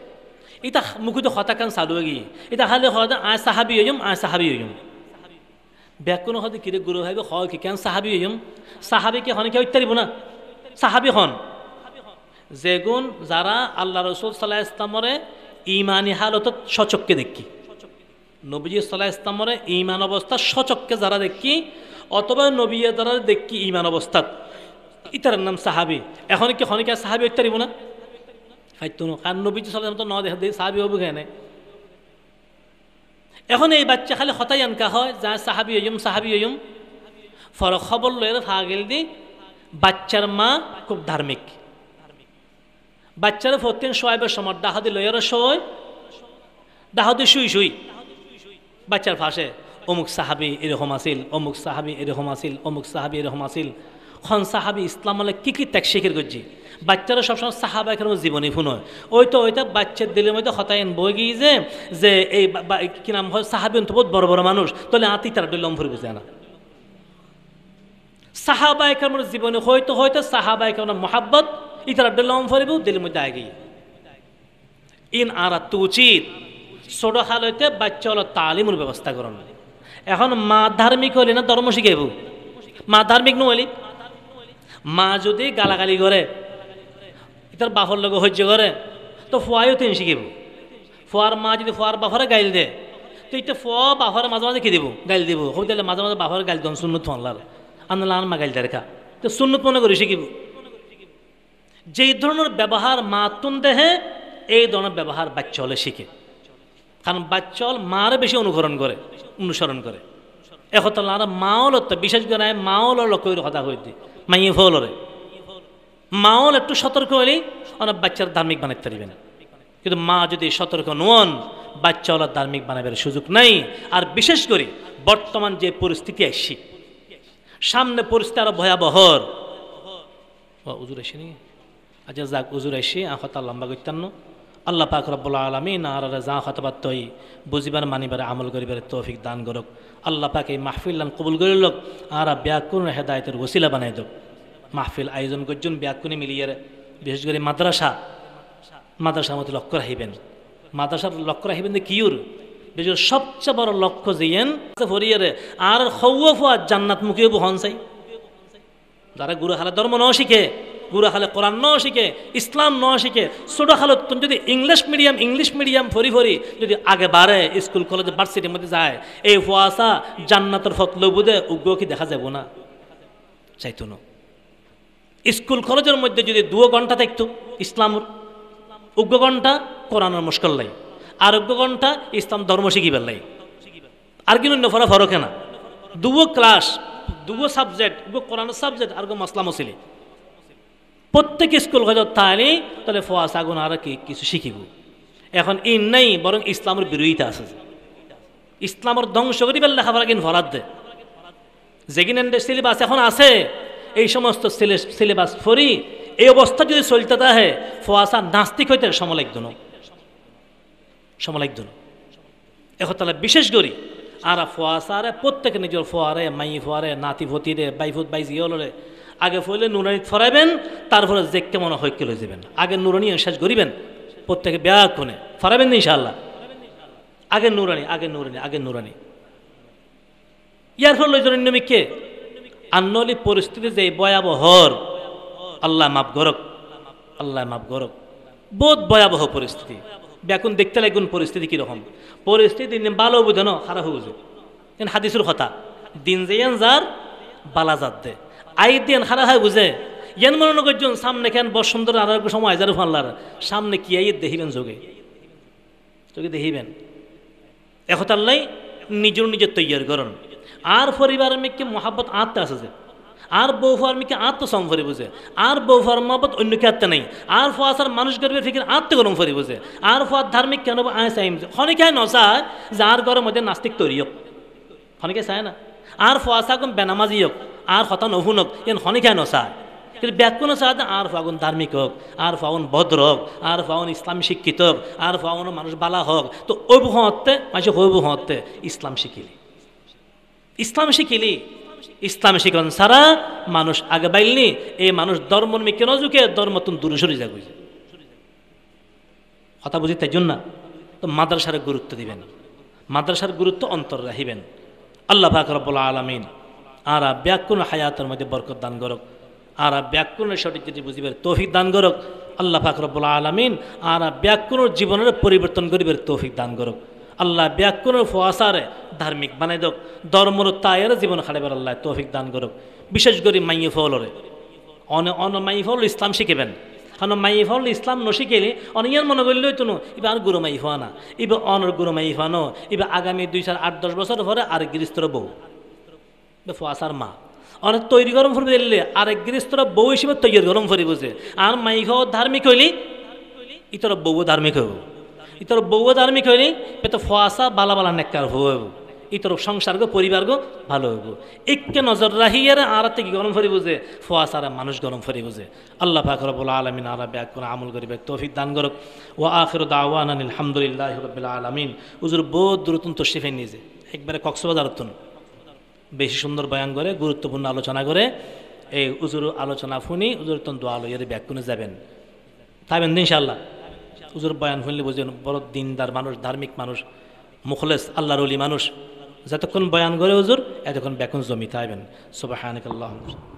এটা মুখে তো হতাকান চালু গিয়ে এটা খালি হদ আয় সাহাবি হইম, আয় সাহাবি হইম। ব্যাকুন হদে কিরে গুরু হইব হয় কি কেন সাহাবি হইম? সাহাবিকে হন কেউ ইত্যাদিব না, সাহাবি হন যেগুন যারা আল্লাহ রসুল সাল্লাহ ইসলামরে ইমানি হালত সচককে দেখি, নবী সাল্লাহ ইসলামরে ইমান অবস্থা সচককে যারা দেখি, অথবা নবী যারা দেখি ইমান অবস্থাত, ইতার নাম সাহাবি। এখন কি হনিকে সাহাবি ইত্যাদিব না খাইতো না, কারণ নবী সাল্লাহ তো ন দেখা দিয়ে সাহাবি হবো কেন। এখন এই বাচ্চা খালি হতাই আনকা হয় যা সাহাবি হইম, সাহাবি হইম। ফরক খবর লয়ের ফা গেল দি বাচ্চার মা খুব ধার্মিক, বাচ্চারা ফতেন শোয়াইবের সময় ডাহাদি লয়ের শোয়, ডাহাদি শুই শুই বাচ্চার ফাঁসে অমুক সাহাবি এরকম আসিল, অমুক সাহাবি এরকম আসিল, অমুক সাহাবি এরকম আসিল। খন সাহাবি ইসলাম হলে কী কী ত্যাগ শিখের করছি। বাচ্চারা সবসময় সাহাবা এখানে জীবনী শুনো, ওই তো ওইটা বাচ্চার দিলের মধ্যে হতায়ন বই গিয়ে যে এই কি নাম হয় সাহাবি অন্ত বহুত বড় বড় মানুষ, তাহলে আতি তারা লম ফুরি বুঝে না। সাহাবা এখানে জীবনে হয়তো হয়তো সাহাবা এখানে মহাব্বত ইতারা লম ফুরিব দিলের মধ্যে আগে ইন আর তো উচিত ছোট হাল হইতে বাচ্চা হলো তালিমের ব্যবস্থা করেন। এখন মা ধার্মিক হলে না ধর্ম শিখাইব, মা ধার্মিক নহলি মা যদি গালাগালি করে ইতার বাপর লগে সহ্য করে তো ফুয়াইও তিন শিখিব, ফোয়ার মা যদি ফোয়ার বাফারে গাইল দে তো এটা বাফারে মাঝে মাঝে কি দিব গাইল দিব হোক তাহলে মাঝে মাঝে বাফারে গাইল দন সুন্নত ফোনলার আনলা আন মা গাইল দেখা তো সুন্নত মনে করে শিখিব যেই ধরনের ব্যবহার মা তুন দেহে এই ধরনের ব্যবহার বাচ্চা হলে শিখে কারণ বাচ্চা হল মারে বেশি অনুসরণ করে একতাল আর মাওল বিশেষ করে মাওল লক্ষ্য কথা কই দি মাইয়ে ফলরে মাওল একটু সতর্ক হলেই অনেক বাচ্চার ধার্মিক বানাইতে পারবেন কিন্তু মা যদি সতর্ক নন বাচ্চা হলার ধার্মিক বানাবার সুযোগ নাই আর বিশেষ করে বর্তমান যে পরিস্থিতি আসছি সামনে পরিস্থিতি আরো ভয়াবহর উজুর আসেনি আচ্ছা যাক উজুর আসি আখতা লম্বা করতাম আল্লাহ পাক রব্বুল আলামিন আর যা খতবাত তৈ বুঝিবার মানিবার আমল করিবার তৌফিক দান করুক আল্লাহ পাক এই মাহফিল কবুল করিলক আর ব্যাকুন হেদায়েতের ওসিলা বানাই দোক মাহফিল আয়োজন করছেন ব্যাকুনি মিলিয়ে বিশেষ করে মাদ্রাসার মধ্যে লক্ষ্য রাখিবেন মাদ্রাসার লক্ষ্য রাখিবেন যে কিউর বিশেষ সবচেয়ে বড় লক্ষ্য যেন ফরিয়ারে আর খৌফ জান্নাত মুখীও হন চাই যারা গুরু হালে ধর্ম ন শিখে গুরু হালে কোরআন ন শিখে ইসলাম ন শিখে ছোটো হালত যদি ইংলিশ মিডিয়াম ফরি যদি আগে বাড়ে স্কুল কলেজে ভার্সিটির মধ্যে যায় এই ফুয়াশা জান্নাতের ফতল বুধে উগ্র কি দেখা যাব না চাইতো না স্কুল কলেজের মধ্যে যদি 2 ঘন্টা থাকতো ইসলামের উগ্র ঘন্টা কোরআনের মুশকিল লাই আর উগ্র ঘন্টা ইসলাম ধর্ম শিখিবার লাই আর কিন্তু ফরা ফরকে না 2 ক্লাস 2 সাবজেক্ট কোরআনের সাবজেক্ট আর মাসলা মসিলি প্রত্যেক স্কুল কলেজ তাহলে ফোয়াস আগুন আর কি কিছু শিখিব এখন ইন নাই বরং ইসলামের বিরোধিতা আছে ইসলামের ধ্বংস করিবার লেখাপড়া কিন ফরাদ দে যেগিন সিলেবাস এখন আছে এই সমস্ত সিলেবাস ফরি এই অবস্থা যদি চলতে থাকে ফোয়াশা নাস্তিক হইতে সময় লাগতো এখন তাহলে বিশেষ করি আর ফোয়াশারে প্রত্যেকে নিজের ফোয়ারে মাই ফোয়ারে নাতি ভতিরে বাইফুত বাইজিওলরে আগে ফলে নুরানি ফরাইবেন তারপরে যে কেমন হৈক্য লই যাবেন আগে নুরানি শেষ করিবেন প্রত্যেকে ব্যাগ কোনে ফরাইবেন ইনশাআল্লাহ আগে নুরানি ইয়ার ফলে লই জন্য মিকে আন্নলি পরিস্থিতি যে ভয়াবহর আল্লাহ মাফ করক বহুত ভয়াবহ পরিস্থিতি বেকুন দেখতে লাগুন পরিস্থিতি কিরকম পরিস্থিতি ভালো বুঝে না খারাপ বুঝে হাদিসুর কথা দিন যেন যার বালাজাত দে আই দিন খারাপ হয় বুঝে ইয়ান মনে করছেন সামনে কেন বসন্ত আর সময় হাজার ফানলার সামনে কি আই দেখিবেন যোগে দেখিবেন একতাল্লাই নিজের তৈয়ার করুন আর পরিবার মেয়েকে মহাব্বত আত্মা আছে যে আর বৌফার মেয়েকে আত্মসম ফরি বুঝে আর বৌফার মহাব্বত অন্যকে আত্মা নেই আর ফোয়াশার মানুষ গর্বের ফিকির আত্মগরম ফরি বুঝে আর ফোয়ার ধার্মিক কেন খনিকায় নচায় যে আর ঘরের মধ্যে নাস্তিক তৈরি হোক খনিকে চায় না আর ফোয়াশা কোন বেনামাজি হোক আর হতা নহুনক এন খনিকায় নচায় কিন্তু ব্যাকুণ চায় আর ফাগুন ধার্মিক হোক আর ফাগুন ভদ্র হোক আর ফাগুন ইসলাম শিক্ষিত হোক আর ফাগুন মানুষ বালা হোক তো ওই বুহতে মানুষ ওই বুহতে ইসলাম শিখিলি ইসলাম শিখন সারা মানুষ আগে বাইলনি এই মানুষ ধর্ম মেকে নজুকে ধর্ম তুন দূরে সরে যাবে কথা বুঝি তাই জন্য তো মাদ্রাসার গুরুত্ব দিবেন মাদ্রাসার গুরুত্ব অন্তর রাখিবেন আল্লাহ পাক রব্বুল আলামিন আর ব্যাকুণ হায়াতের মধ্যে বরকত দান করক আর ব্যাকুণের সঠিক যদি বুঝিবার তৌফিক দান করক আল্লাহ পাক রব্বুল আলামিন আর ব্যাকুণের জীবনের পরিবর্তন করিবার তৌফিক দান করক আল্লাহ ব্যাকুণের ফোয়াশারে ধার্মিক বানাই দোক ধর্মর তায়ের জীবন খাড়াইবার আল্লাহ তৌফিক দান করুক বিশেষ করে মাইয়ে ফলরে অন মাই ফল ইসলাম শিখেবেন কারণ মাই ফল ইসলাম নশিখেলে অনেক মনে করলেই তো এবার আর গুরু মাই ফোয়া না এবার অনর গুরু মাই ফানো এবার আগামী 2-4-8-10 বছর পরে আরেক গৃহস্থর বউ ফোয়াশার মা অনেক তৈরি গরম ফুরবে দিলে আরেক গৃহস্থর বউ হিসেবে তৈরি গরম ফুরি বুঝে আর মাই খাওয়া ধার্মিক হইলি ইতর বউ ধার্মিক হইব ইতর বউ ধার্মিক হইলি তো ফোয়াশা বালা বালা নেককার হইব ইতর সংসারগো পরিবারগো ভালো হইব একে নজর রাহিয়ারে আর থেকে গরম ফরি বুঝে ফোয়াশারা মানুষ গরম ফরি বুঝে আল্লাহ পাক রব্বুল আলামিন আর ব্যাক করে আমল করিবে তৌফিক দান করুক ওয়া আখিরু দাওয়ানা আলহামদুলিল্লাহি রাব্বিল আলামিন হুজুর বহুত দূরতুন তশরিফে নিজে একবারে কক্সবাজারতুন বেশি সুন্দর বয়ান করে গুরুত্বপূর্ণ আলোচনা করে এই হুজুর আলোচনা শুনি হুজুর তন দোয়া লইয়ারে ব্যাক করে যাবেন তাইবেন ইনশাআল্লাহ হুজুর বয়ান শুনলে বুঝেন বড় দিনদার মানুষ ধার্মিক মানুষ মুখলেস আল্লাহর ওলি মানুষ যতক্ষণ বয়ান করে হুজুর এতক্ষণ ব্যাকুন জমি তাইবেন সুবহানাকাল্লাহুম্মা